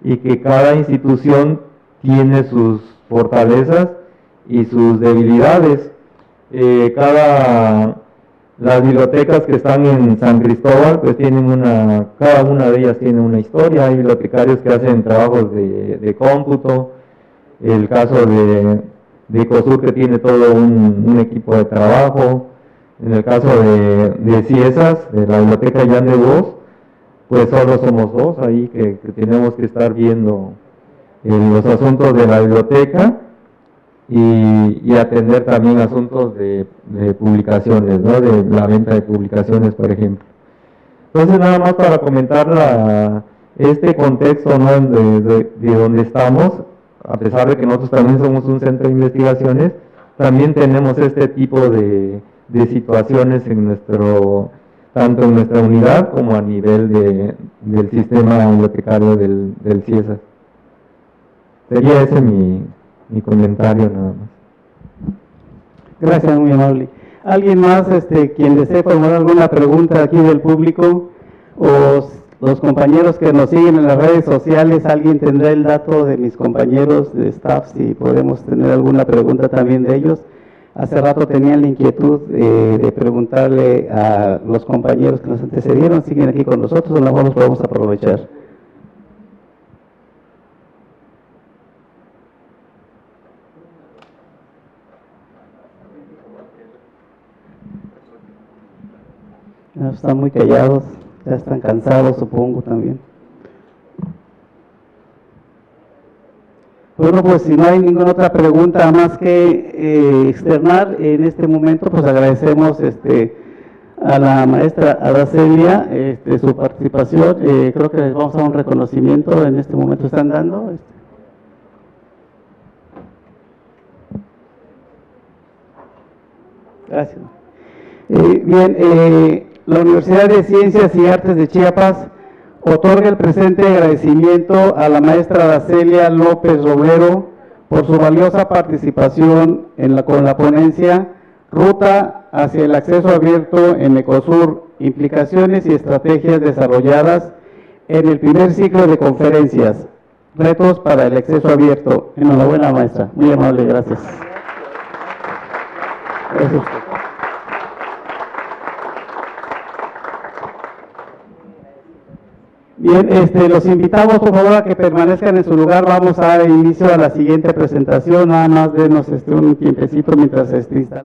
y que cada institución tiene sus fortalezas y sus debilidades. Las bibliotecas que están en San Cristóbal, pues cada una de ellas tiene una historia. Hay bibliotecarios que hacen trabajos de cómputo, el caso de Ecosur que tiene todo un equipo de trabajo, en el caso de Ciesas, de la biblioteca Jan de Vos, pues solo somos dos ahí que tenemos que estar viendo los asuntos de la biblioteca y atender también asuntos de publicaciones, ¿no? De la venta de publicaciones, por ejemplo. Entonces, nada más para comentar este contexto, ¿no? de donde estamos, a pesar de que nosotros también somos un centro de investigaciones, también tenemos este tipo de situaciones tanto en nuestra unidad como a nivel del sistema bibliotecario del CIESAS. Sería ese mi comentario nada más. Gracias, muy amable. ¿Alguien más quien desee formular alguna pregunta aquí del público o los compañeros que nos siguen en las redes sociales? ¿Alguien tendrá el dato de mis compañeros de staff si podemos tener alguna pregunta también de ellos? Hace rato tenían la inquietud de preguntarle a los compañeros que nos antecedieron, siguen aquí con nosotros, a lo mejor los podemos aprovechar. Están muy callados, ya están cansados, supongo también. Bueno, pues si no hay ninguna otra pregunta más que externar en este momento, pues agradecemos a la maestra Aracelia su participación. Creo que les vamos a dar un reconocimiento, en este momento están dando. Gracias. Bien, la Universidad de Ciencias y Artes de Chiapas otorga el presente agradecimiento a la maestra Aracelia López Robero por su valiosa participación con la ponencia Ruta hacia el acceso abierto en Ecosur, implicaciones y estrategias desarrolladas en el primer ciclo de conferencias, retos para el acceso abierto. Enhorabuena, maestra, muy amable, gracias. Gracias. Bien, los invitamos por favor a que permanezcan en su lugar. Vamos a dar inicio a la siguiente presentación. Nada más denos un tiempecito mientras se instala.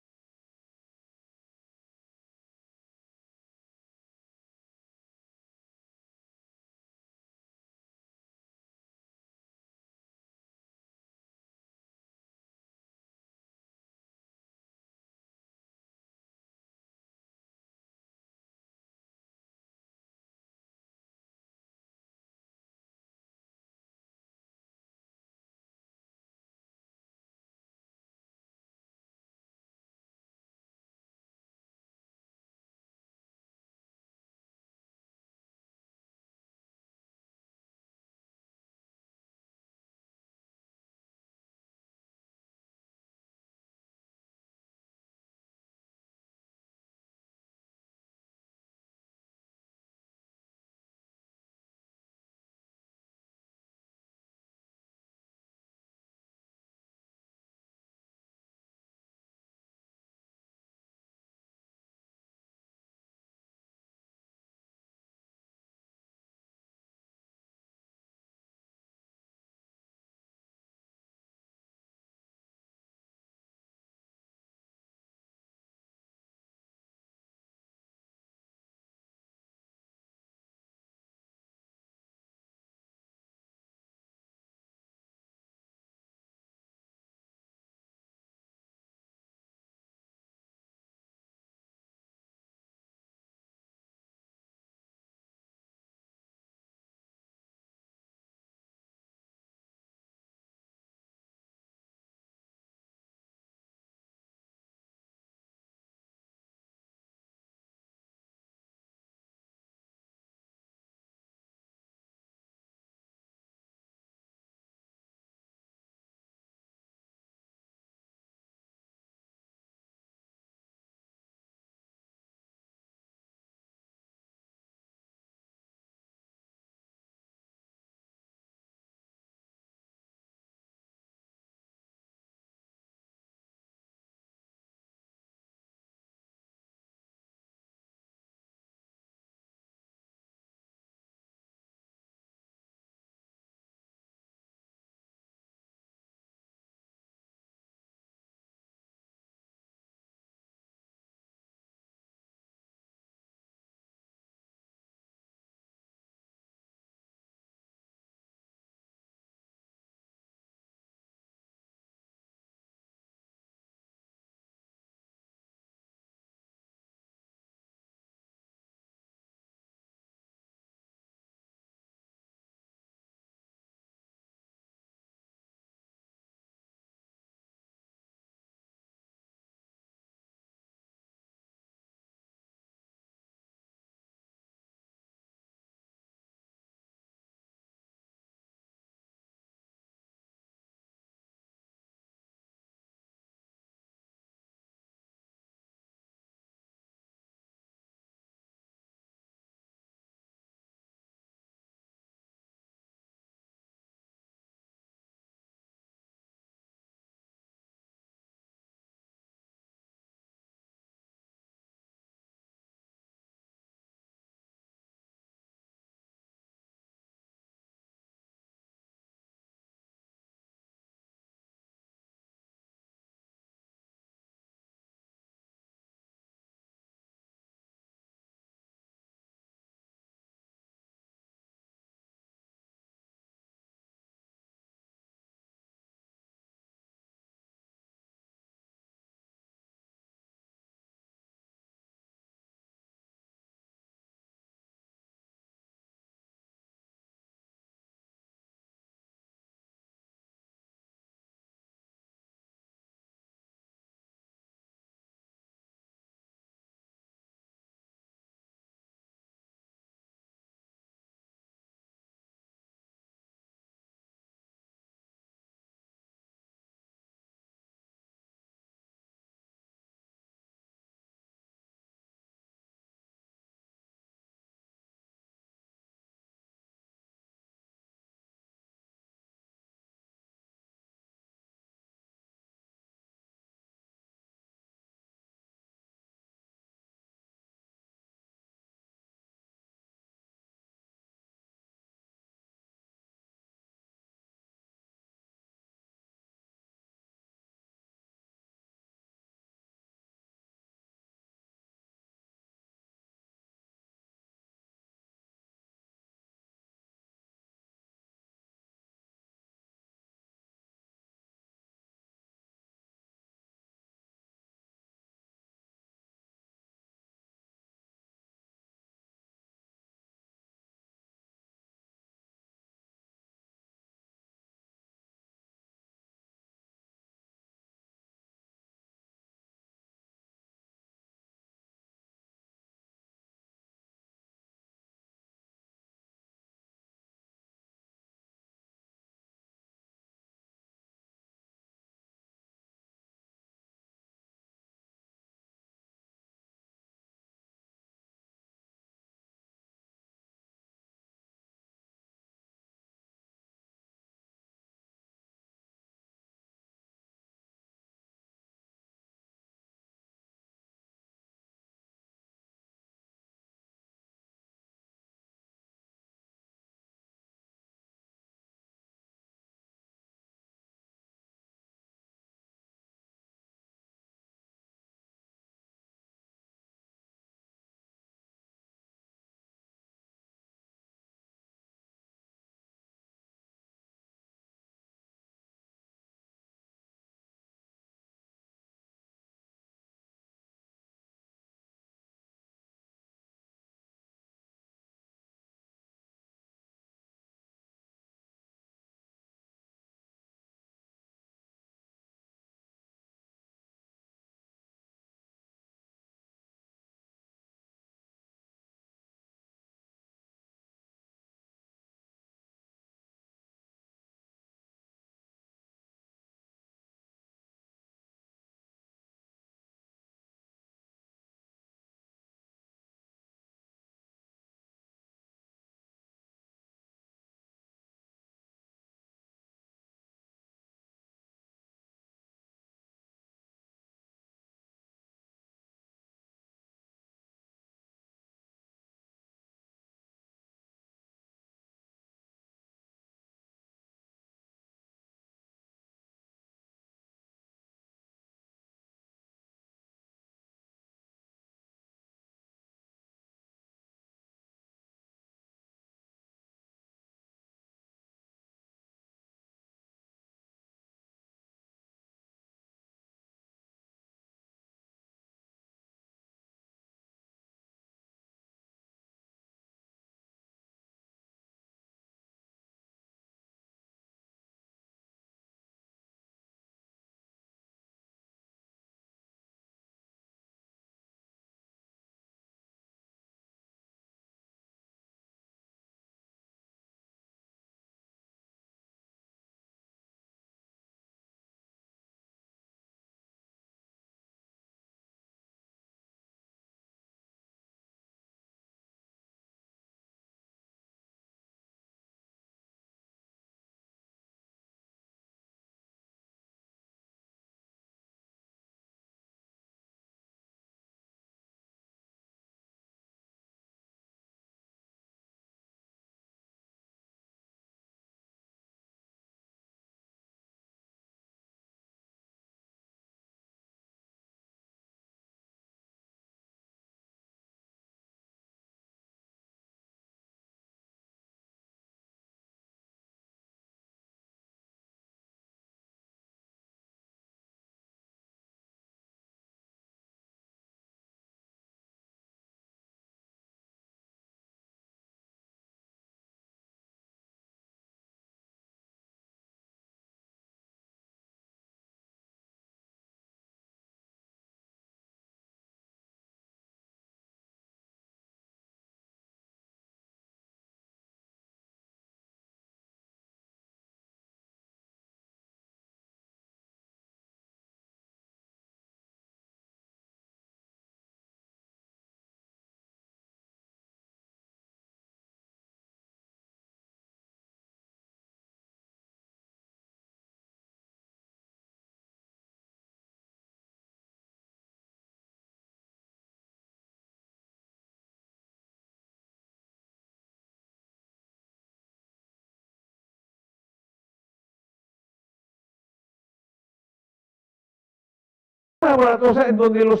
laboratorio, o sea, en donde los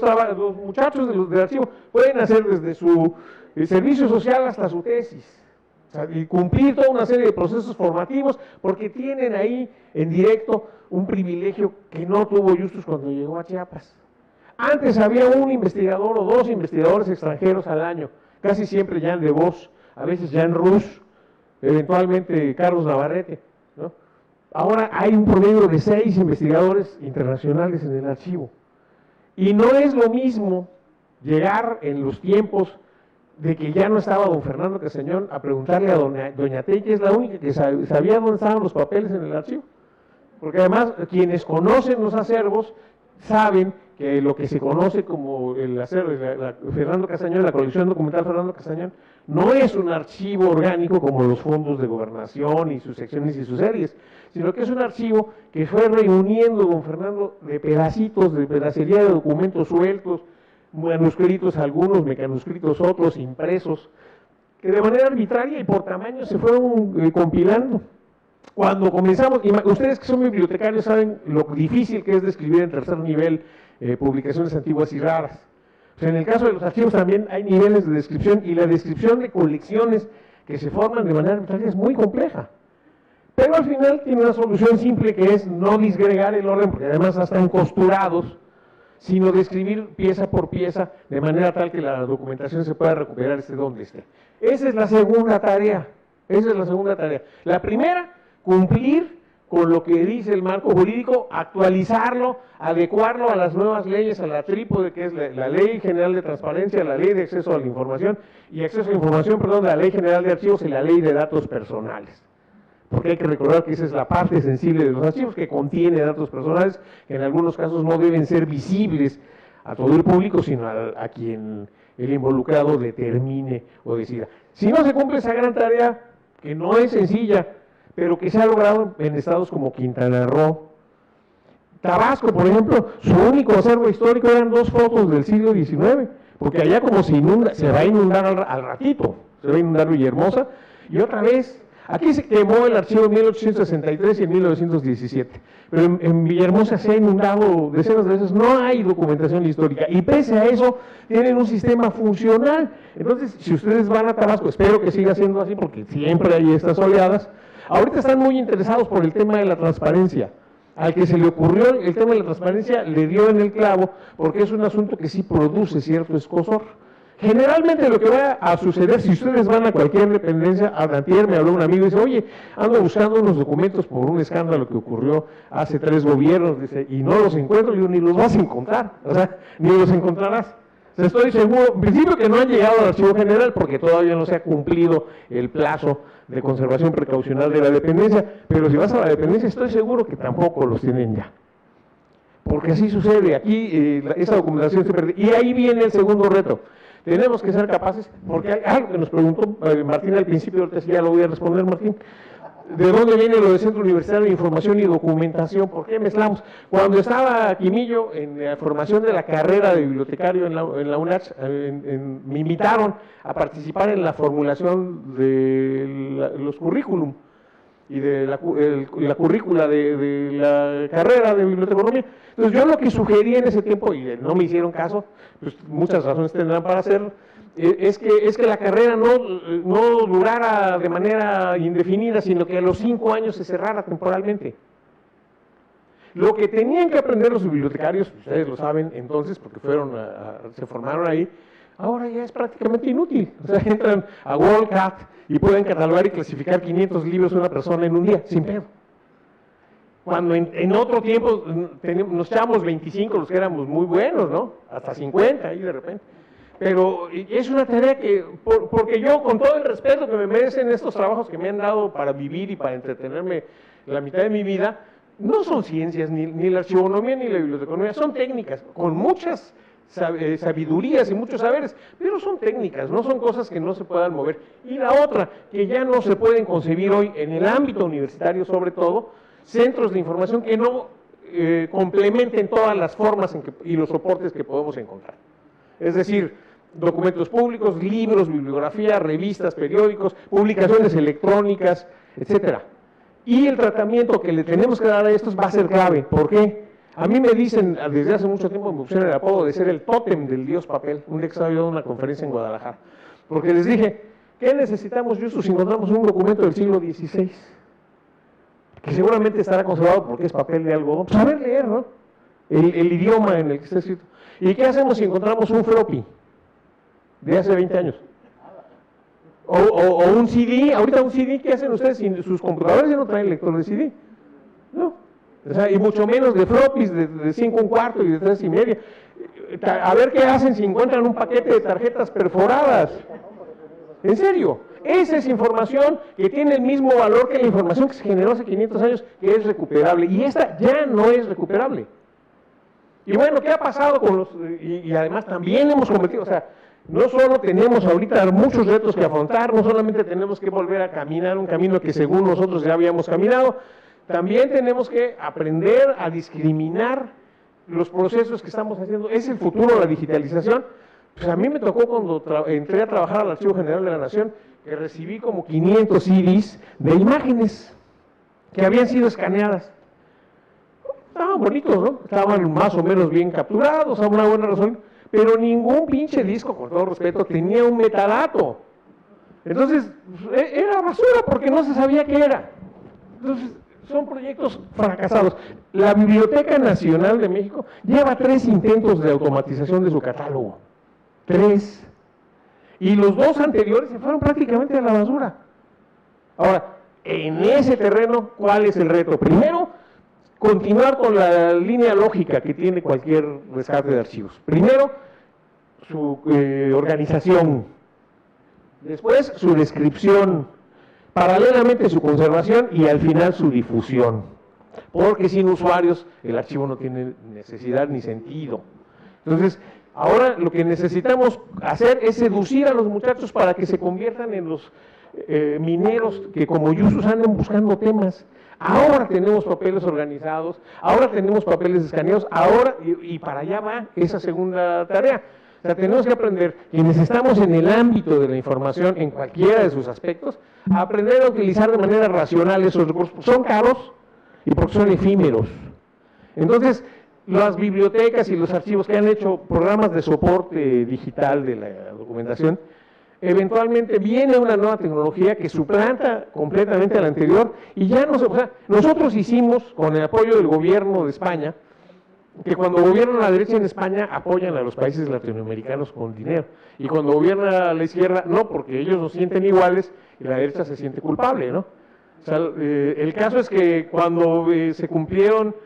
muchachos del archivo pueden hacer desde su servicio social hasta su tesis, o sea, y cumplir toda una serie de procesos formativos, porque tienen ahí en directo un privilegio que no tuvo Justus cuando llegó a Chiapas. Antes había un investigador o dos investigadores extranjeros al año, casi siempre Jean de Vos, a veces Jean Rus, eventualmente Carlos Navarrete, ¿no? Ahora hay un promedio de 6 investigadores internacionales en el archivo. Y no es lo mismo llegar en los tiempos de que ya no estaba don Fernando Castañón a preguntarle a doña Tey, que es la única que sabía dónde estaban los papeles en el archivo. Porque además quienes conocen los acervos saben que lo que se conoce como el acervo, Fernando Castañón, la colección documental Fernando Castañón, no es un archivo orgánico como los fondos de gobernación y sus secciones y sus series, sino que es un archivo que fue reuniendo don Fernando de pedacitos, de pedacería de documentos sueltos, manuscritos algunos, mecanuscritos otros, impresos, que de manera arbitraria y por tamaño se fueron compilando. Cuando comenzamos, ustedes que son bibliotecarios saben lo difícil que es describir en tercer nivel publicaciones antiguas y raras. O sea, en el caso de los archivos también hay niveles de descripción, y la descripción de colecciones que se forman de manera arbitraria es muy compleja. Pero al final tiene una solución simple, que es no disgregar el orden, porque además están costurados, sino describir pieza por pieza de manera tal que la documentación se pueda recuperar donde esté. Esa es la segunda tarea. Esa es la segunda tarea. La primera, cumplir con lo que dice el marco jurídico, actualizarlo, adecuarlo a las nuevas leyes, a la trípode que es la Ley General de Transparencia, la Ley de Acceso a la Información y Acceso a la Información, perdón, la Ley General de Archivos y la Ley de Datos Personales. Porque hay que recordar que esa es la parte sensible de los archivos, que contiene datos personales que en algunos casos no deben ser visibles a todo el público, sino a quien el involucrado determine o decida. Si no se cumple esa gran tarea, que no es sencilla, pero que se ha logrado en estados como Quintana Roo, Tabasco, por ejemplo, su único acervo histórico eran 2 fotos del siglo XIX, porque allá como se inunda, se va a inundar al ratito, se va a inundar Villahermosa, y otra vez, aquí se quemó el archivo en 1863 y en 1917, pero en Villahermosa se ha inundado decenas de veces, no hay documentación histórica, y pese a eso, tienen un sistema funcional. Entonces, si ustedes van a Tabasco, espero que siga siendo así, porque siempre hay estas oleadas. Ahorita están muy interesados por el tema de la transparencia. Al que se le ocurrió el tema de la transparencia le dio en el clavo, porque es un asunto que sí produce cierto escozor. Generalmente lo que va a suceder, si ustedes van a cualquier dependencia, antier me habló un amigo y dice, oye, ando buscando unos documentos por un escándalo que ocurrió hace 3 gobiernos, dice, y no los encuentro. Le digo, ni los vas a encontrar, o sea, ni los encontrarás. O sea, estoy seguro, en principio, que no han llegado al archivo general porque todavía no se ha cumplido el plazo de conservación precaucional de la dependencia, pero si vas a la dependencia estoy seguro que tampoco los tienen ya. Porque así sucede, aquí esa documentación se pierde. Y ahí viene el segundo reto. Tenemos que ser capaces, porque hay algo que nos preguntó Martín al principio, ahorita sí ya lo voy a responder, Martín. ¿De dónde viene lo del Centro Universitario de Información y Documentación? ¿Por qué mezclamos? Cuando estaba Quimillo en la formación de la carrera de bibliotecario en la UNACH, me invitaron a participar en la formulación de los currículum y de la currícula de la carrera de biblioteconomía. Entonces yo lo que sugerí en ese tiempo, y no me hicieron caso, pues muchas razones tendrán para hacerlo, es que la carrera no durara de manera indefinida, sino que a los 5 años se cerrara temporalmente. Lo que tenían que aprender los bibliotecarios, ustedes lo saben entonces, porque se formaron ahí, ahora ya es prácticamente inútil. O sea, entran a WorldCat y pueden catalogar y clasificar 500 libros de una persona en un día, sin pedo. Cuando en otro tiempo nos echamos 25 los que éramos muy buenos, ¿no? Hasta 50 ahí de repente. Pero es una tarea que, porque yo, con todo el respeto que me merecen estos trabajos que me han dado para vivir y para entretenerme la mitad de mi vida, no son ciencias, ni la archivonomía ni la biblioteconomía, son técnicas, con muchas sabidurías y muchos saberes, pero son técnicas, no son cosas que no se puedan mover. Y la otra, que ya no se pueden concebir hoy en el ámbito universitario sobre todo, centros de información que no complementen todas las formas y los soportes que podemos encontrar. Es decir, documentos públicos, libros, bibliografía, revistas, periódicos, publicaciones electrónicas, etcétera. Y el tratamiento que le tenemos que dar a estos va a ser clave. ¿Por qué? A mí me dicen, desde hace mucho tiempo me pusieron el apodo de ser el tótem del dios papel, un día que estaba yo dando una conferencia en Guadalajara, porque les dije, ¿qué necesitamos, Justus, si encontramos un documento del siglo XVI? Que seguramente estará conservado porque es papel de algodón, pues saber leer, ¿no? El idioma en el que está escrito. ¿Y qué hacemos si encontramos un floppy de hace 20 años? O un CD, ahorita un CD, ¿qué hacen ustedes? Si sus computadores ya no traen lector de CD, ¿no? O sea, y mucho menos de floppies de 5 1/4 y de 3 1/2. A ver qué hacen si encuentran un paquete de tarjetas perforadas. En serio, esa es información que tiene el mismo valor que la información que se generó hace 500 años, que es recuperable, y esta ya no es recuperable. Y bueno, ¿qué ha pasado con los...? Y además también hemos cometido, o sea, no solo tenemos ahorita muchos retos que afrontar, no solamente tenemos que volver a caminar un camino que según nosotros ya habíamos caminado, también tenemos que aprender a discriminar los procesos que estamos haciendo. Es el futuro, la digitalización. Pues a mí me tocó cuando entré a trabajar al Archivo General de la Nación, que recibí como 500 CDs de imágenes que habían sido escaneadas. Estaban bonitos, ¿no? Estaban más o menos bien capturados, a una buena razón, pero ningún pinche disco, con todo respeto, tenía un metadato. Entonces, era basura porque no se sabía qué era. Entonces, son proyectos fracasados. La Biblioteca Nacional de México lleva 3 intentos de automatización de su catálogo. 3. Y los 2 anteriores se fueron prácticamente a la basura. Ahora, en ese terreno, ¿cuál es el reto? Primero, continuar con la línea lógica que tiene cualquier rescate de archivos. Primero, su organización. Después, su descripción. Paralelamente, su conservación y al final su difusión. Porque sin usuarios el archivo no tiene necesidad ni sentido. Entonces, ahora lo que necesitamos hacer es seducir a los muchachos para que se conviertan en los mineros que como Justus andan buscando temas. Ahora tenemos papeles organizados, ahora tenemos papeles escaneados, ahora, y para allá va esa segunda tarea. O sea, tenemos que aprender, quienes estamos en el ámbito de la información, en cualquiera de sus aspectos, a aprender a utilizar de manera racional esos recursos. Son caros y porque son efímeros. Entonces, las bibliotecas y los archivos que han hecho programas de soporte digital de la documentación, eventualmente viene una nueva tecnología que suplanta completamente a la anterior y ya no se... O sea, nosotros hicimos, con el apoyo del gobierno de España, que cuando gobierna la derecha en España apoyan a los países latinoamericanos con dinero, y cuando gobierna la izquierda no, porque ellos nos sienten iguales y la derecha se siente culpable, ¿no? O sea, el caso es que cuando se cumplieron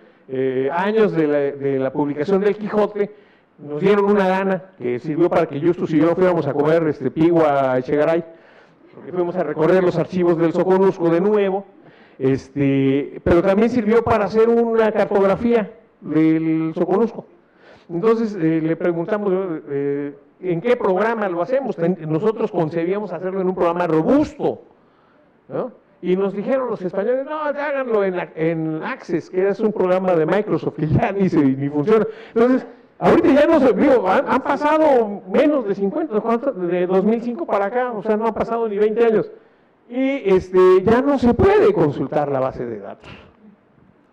años de la publicación del Quijote, nos dieron una lana que sirvió para que Justus y yo fuéramos a comer pigua a Echegaray, porque fuimos a recorrer los archivos del Soconusco de nuevo, pero también sirvió para hacer una cartografía del Soconusco. Entonces le preguntamos en qué programa lo hacemos. Nosotros concebíamos hacerlo en un programa robusto, ¿no? Y nos dijeron los españoles, no, háganlo en Access, que es un programa de Microsoft que ya ni funciona. Entonces, ahorita ya no se, digo, han pasado menos de 50, de 2005 para acá, o sea, no han pasado ni 20 años. Y ya no se puede consultar la base de datos.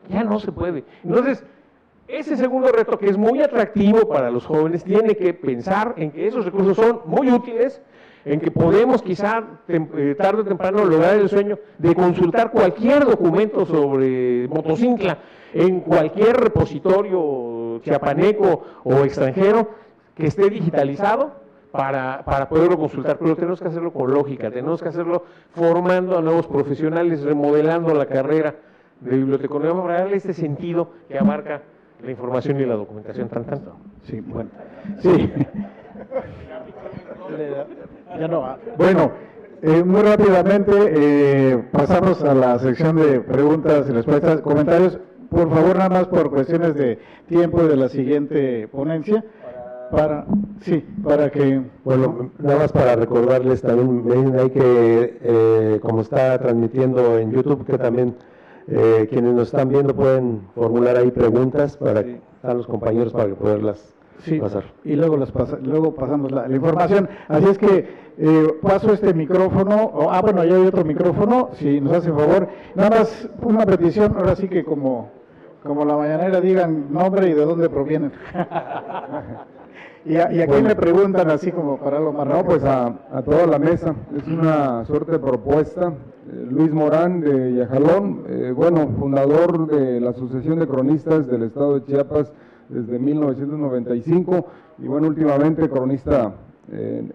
Ya no se puede. Entonces, ese segundo reto, que es muy atractivo para los jóvenes, tiene que pensar en que esos recursos son muy útiles, en que podemos quizá tarde o temprano lograr el sueño de consultar cualquier documento sobre Motocincla en cualquier repositorio chiapaneco o extranjero que esté digitalizado para poderlo consultar, pero tenemos que hacerlo con lógica, tenemos que hacerlo formando a nuevos profesionales, remodelando la carrera de biblioteconomía para darle este sentido que abarca la información y la documentación tanto. Sí, bueno. Sí. Ya no. Bueno, muy rápidamente pasamos a la sección de preguntas y respuestas, comentarios. Por favor, nada más por cuestiones de tiempo de la siguiente ponencia. Para que... Bueno, nada más para recordarles también, me dicen ahí que como está transmitiendo en YouTube, que también quienes nos están viendo pueden formular ahí preguntas para a los compañeros para poderlas pasar. Y luego luego pasamos la información. Así es que paso este micrófono, bueno, ya hay otro micrófono, si nos hace favor. Nada más una petición, ahora sí que como como la mañanera, digan nombre y de dónde provienen. ¿Y a quién le preguntan así como para algo más rápido? No, pues a toda la mesa. Es una suerte de propuesta. Luis Morán de Yajalón, bueno, fundador de la Asociación de Cronistas del Estado de Chiapas desde 1995 y bueno, últimamente cronista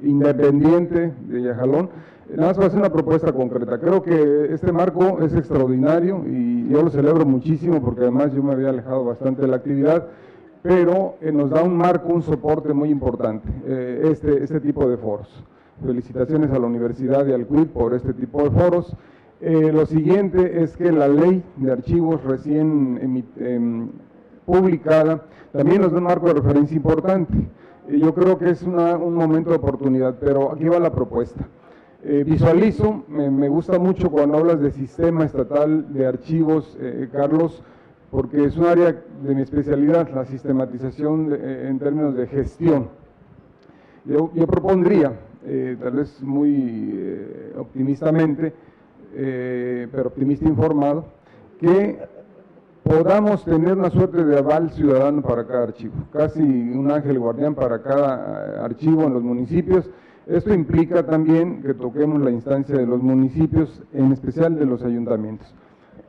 independiente de Yajalón. Nada más va a ser una propuesta concreta. Creo que este marco es extraordinario y yo lo celebro muchísimo porque además yo me había alejado bastante de la actividad, pero nos da un marco, un soporte muy importante, este tipo de foros. Felicitaciones a la universidad y al CUIP por este tipo de foros. Lo siguiente es que la ley de archivos recién publicada también nos da un marco de referencia importante. Yo creo que es un momento de oportunidad, pero aquí va la propuesta. Visualizo, me gusta mucho cuando hablas de sistema estatal de archivos, Carlos, porque es un área de mi especialidad, la sistematización en términos de gestión. Yo propondría, tal vez muy optimistamente, pero optimista informado, que podamos tener una suerte de aval ciudadano para cada archivo, casi un ángel guardián para cada archivo en los municipios. Esto implica también que toquemos la instancia de los municipios, en especial de los ayuntamientos.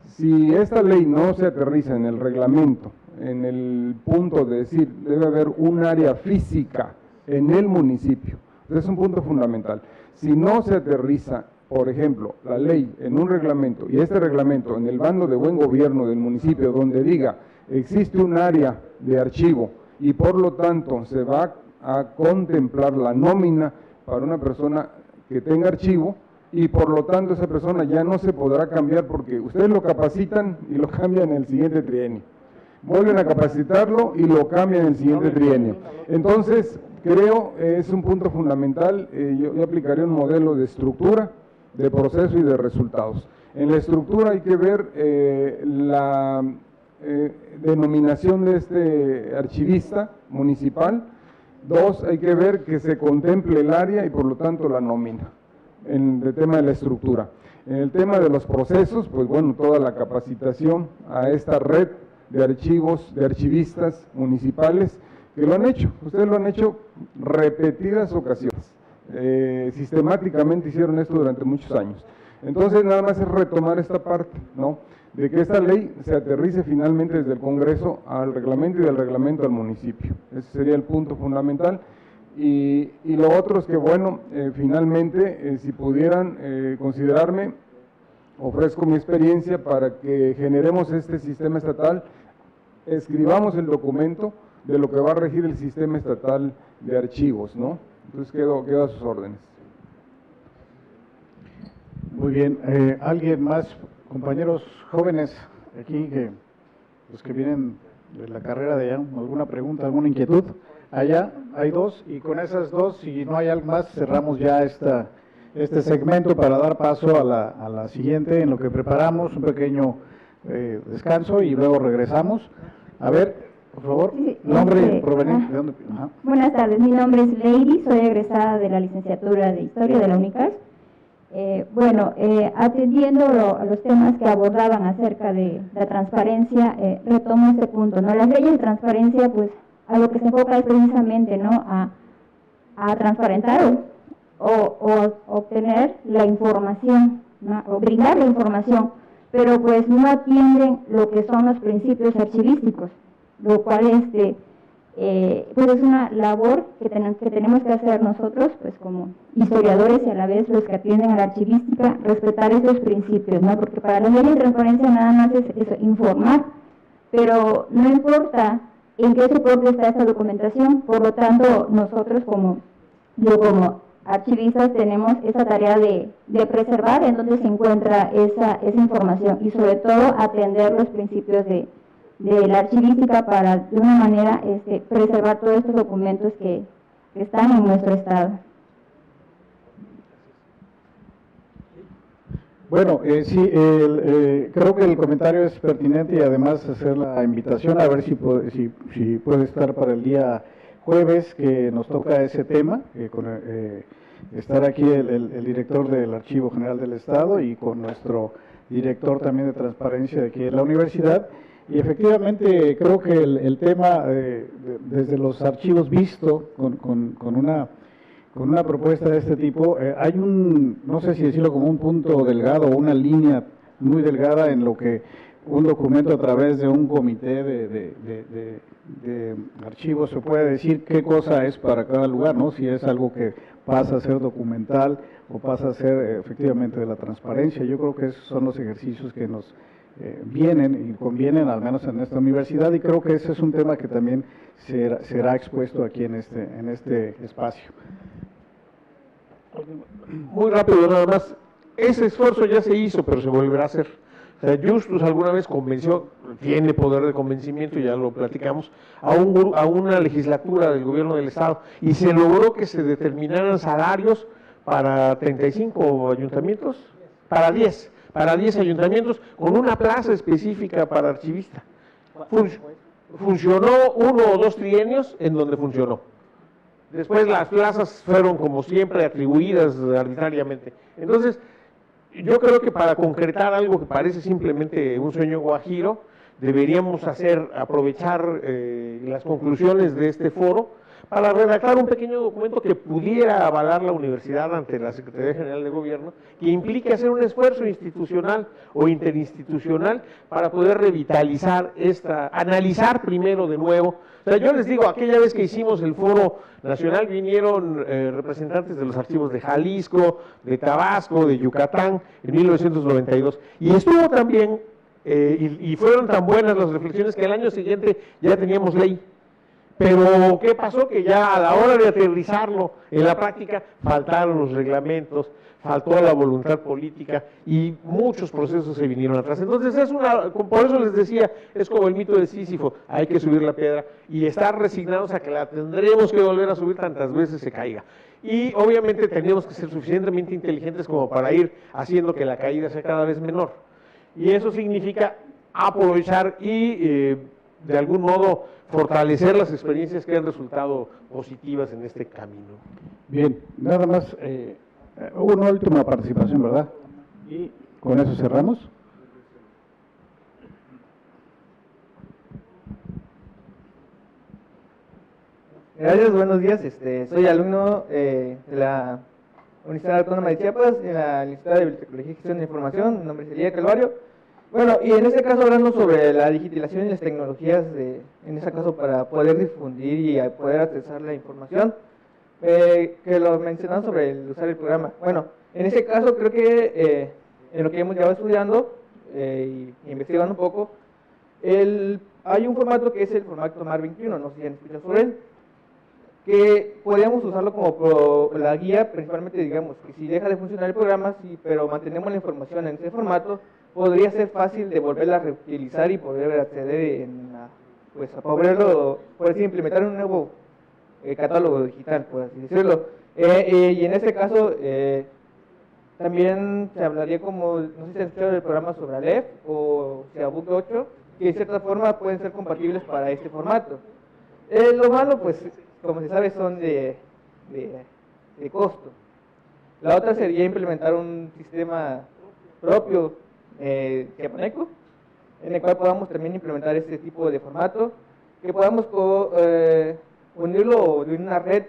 Si esta ley no se aterriza en el reglamento, en el punto de decir debe haber un área física en el municipio, es un punto fundamental. Si no se aterriza, por ejemplo, la ley en un reglamento y este reglamento en el bando de buen gobierno del municipio donde diga existe un área de archivo y por lo tanto se va a contemplar la nómina para una persona que tenga archivo y por lo tanto esa persona ya no se podrá cambiar porque ustedes lo capacitan y lo cambian en el siguiente trienio. Vuelven a capacitarlo y lo cambian en el siguiente trienio. Entonces, creo es un punto fundamental. Yo aplicaré un modelo de estructura, de proceso y de resultados. En la estructura hay que ver la denominación de este archivista municipal. 2, hay que ver que se contemple el área y por lo tanto la nómina, en el tema de la estructura. En el tema de los procesos, pues bueno, toda la capacitación a esta red de archivos, de archivistas municipales que lo han hecho, ustedes lo han hecho repetidas ocasiones, sistemáticamente hicieron esto durante muchos años. Entonces nada más es retomar esta parte, ¿no?, de que esta ley se aterrice finalmente desde el Congreso al reglamento y del reglamento al municipio. Ese sería el punto fundamental. Y lo otro es que, bueno, finalmente, si pudieran considerarme, ofrezco mi experiencia para que generemos este sistema estatal, escribamos el documento de lo que va a regir el sistema estatal de archivos, ¿no? Entonces quedo a sus órdenes. Muy bien. ¿Alguien más, compañeros jóvenes aquí, los que vienen de la carrera de allá, alguna pregunta, alguna inquietud? Allá hay 2 y con esas 2, si no hay algo más, cerramos ya este segmento para dar paso a la siguiente, en lo que preparamos un pequeño descanso y luego regresamos. A ver, por favor, Sí, nombre y proveniencia. ¿De dónde? Ajá. Buenas tardes, mi nombre es Lady, soy egresada de la licenciatura de Historia de la UNICAR. Atendiendo a los temas que abordaban acerca de la transparencia, retomo este punto, ¿no? Las leyes de transparencia, pues, a lo que se enfoca es precisamente, ¿no?, a transparentar o obtener la información, ¿no?, o brindar la información, pero pues no atienden lo que son los principios archivísticos, lo cual pues es una labor que tenemos que hacer nosotros, pues como historiadores y a la vez los que atienden a la archivística, respetar esos principios, ¿no? Porque para las leyes de transparencia nada más es eso, informar, pero no importa en qué soporte está esta documentación. Por lo tanto, nosotros como archivistas tenemos esa tarea de preservar en dónde se encuentra esa información y sobre todo atender los principios de la archivística para de una manera preservar todos estos documentos que están en nuestro estado. Bueno, sí, creo que el comentario es pertinente y además hacer la invitación a ver si puede estar para el día jueves que nos toca ese tema, estar aquí el director del Archivo General del Estado y con nuestro director también de transparencia de aquí de la universidad, Y efectivamente creo que el tema, desde los archivos visto con una propuesta de este tipo, hay no sé si decirlo como un punto delgado o una línea muy delgada en lo que un documento a través de un comité de archivos se puede decir qué cosa es para cada lugar, ¿no? Si es algo que pasa a ser documental o pasa a ser efectivamente de la transparencia. Yo creo que esos son los ejercicios que nos vienen y convienen, al menos en esta universidad, y creo que ese es un tema que también será expuesto aquí en este espacio. Muy rápido nada más, ese esfuerzo ya se hizo, pero se volverá a hacer. O sea, Justus alguna vez convenció, tiene poder de convencimiento, ya lo platicamos, a una legislatura del gobierno del Estado, y se logró que se determinaran salarios para 35 ayuntamientos, para 10 ayuntamientos, con una plaza específica para archivista. Funcionó 1 o 2 trienios en donde funcionó. Después las plazas fueron, como siempre, atribuidas arbitrariamente. Entonces, yo creo que para concretar algo que parece simplemente un sueño guajiro, deberíamos aprovechar las conclusiones de este foro para redactar un pequeño documento que pudiera avalar la universidad ante la Secretaría General de Gobierno, que implique hacer un esfuerzo institucional o interinstitucional para poder revitalizar analizar primero de nuevo. O sea, yo les digo, aquella vez que hicimos el foro nacional vinieron representantes de los archivos de Jalisco, de Tabasco, de Yucatán, en 1992, y estuvo también, y fueron tan buenas las reflexiones que al año siguiente ya teníamos ley. Pero, ¿qué pasó? Que ya a la hora de aterrizarlo en la práctica, faltaron los reglamentos, faltó la voluntad política y muchos procesos se vinieron atrás. Entonces, por eso les decía, es como el mito de Sísifo, hay que subir la piedra y estar resignados a que la tendremos que volver a subir tantas veces se caiga. Y obviamente tenemos que ser suficientemente inteligentes como para ir haciendo que la caída sea cada vez menor. Y eso significa aprovechar y, de algún modo, fortalecer las experiencias que han resultado positivas en este camino. Bien, nada más, hubo una última participación, ¿verdad? Y con eso cerramos. Gracias, buenos días. Soy alumno de la Universidad Autónoma de Chiapas, en la Licenciatura de Bibliotecología y Gestión de Información. Mi nombre es Elías Calvario. Bueno, y en este caso hablando sobre la digitalización y las tecnologías, en este caso para poder difundir y poder accesar la información, que lo mencionaron sobre el usar el programa. Bueno, en este caso creo que en lo que hemos llevado estudiando y investigando un poco, hay un formato que es el formato MAR 21, no sé si han escuchado sobre él, que podríamos usarlo como la guía, principalmente digamos que si deja de funcionar el programa, sí, pero mantenemos la información en ese formato, podría ser fácil de volverla a reutilizar y poder acceder pues a poderlo, por así implementar un nuevo catálogo digital, por así decirlo. Y en este caso también se hablaría como, no sé si han escuchado el programa sobre Aleph o Book 8, que de cierta forma pueden ser compatibles para este formato. Lo malo, pues, como se sabe, son de costo. La otra sería implementar un sistema propio Chiapaneco, en el cual podamos también implementar este tipo de formato, que podamos unirlo de una red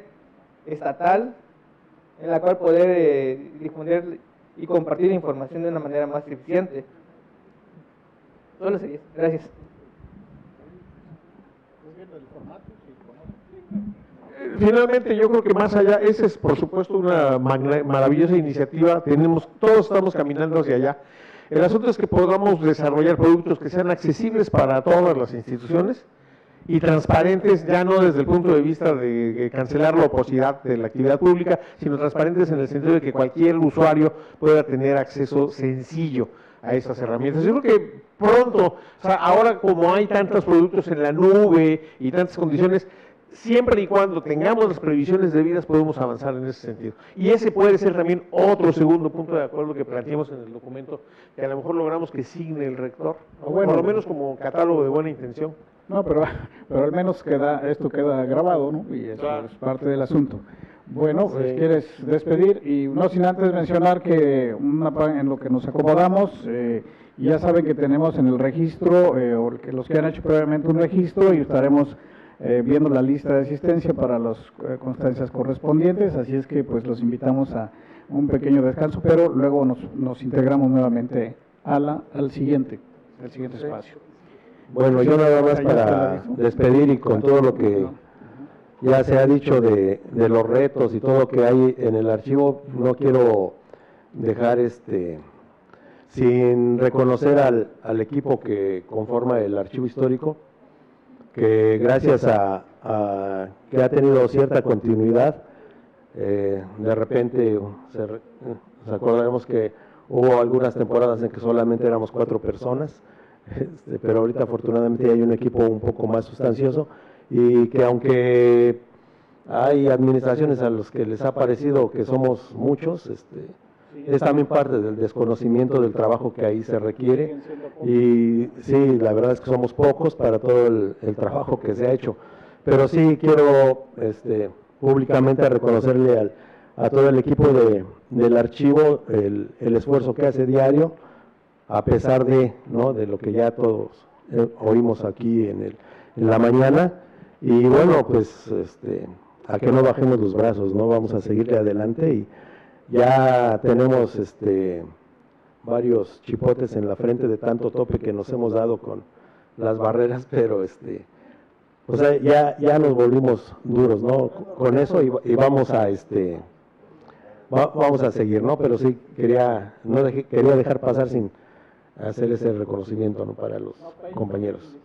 estatal en la cual poder difundir y compartir información de una manera más eficiente. Solo sería. Gracias. Finalmente, yo creo que más allá, esa es por supuesto una maravillosa iniciativa, todos estamos caminando hacia allá. El asunto es que podamos desarrollar productos que sean accesibles para todas las instituciones y transparentes, ya no desde el punto de vista de cancelar la opacidad de la actividad pública, sino transparentes en el sentido de que cualquier usuario pueda tener acceso sencillo a esas herramientas. Yo creo que pronto, o sea, ahora como hay tantos productos en la nube y tantas condiciones, siempre y cuando tengamos las previsiones debidas podemos avanzar en ese sentido. Y ese puede ser también otro segundo punto de acuerdo que planteamos en el documento, que a lo mejor logramos que signe el rector, bueno, por lo menos como catálogo de buena intención. No, pero al menos esto queda grabado, ¿no? Y eso claro, es parte del asunto. Bueno, pues sí, quieres despedir, y no sin antes mencionar que en lo que nos acomodamos, Y ya saben que tenemos en el registro, o que los que han hecho previamente un registro, y estaremos viendo la lista de asistencia para las constancias correspondientes, así es que pues los invitamos a un pequeño descanso, pero luego nos integramos nuevamente al siguiente espacio. Bueno, yo nada más para despedir y con todo lo que ya se ha dicho de los retos y todo lo que hay en el archivo, no quiero dejar sin reconocer al equipo que conforma el archivo histórico, que gracias a que ha tenido cierta continuidad, de repente nos acordaremos que hubo algunas temporadas en que solamente éramos 4 personas, pero ahorita afortunadamente hay un equipo un poco más sustancioso, y que aunque hay administraciones a los que les ha parecido que somos muchos, es también parte del desconocimiento del trabajo que ahí se requiere, y sí, la verdad es que somos pocos para todo el trabajo que se ha hecho, pero sí quiero públicamente reconocerle a todo el equipo del archivo el esfuerzo que hace diario, a pesar de lo que ya todos oímos aquí en la mañana, y bueno, pues a que no bajemos los brazos, ¿no? Vamos a seguirle adelante, y ya tenemos varios chipotes en la frente de tanto tope que nos hemos dado con las barreras, pero pues ya nos volvimos duros, ¿no? Con eso, y vamos a vamos a seguir, ¿no? Pero sí quería dejar pasar sin hacer ese reconocimiento, ¿no?, para los compañeros.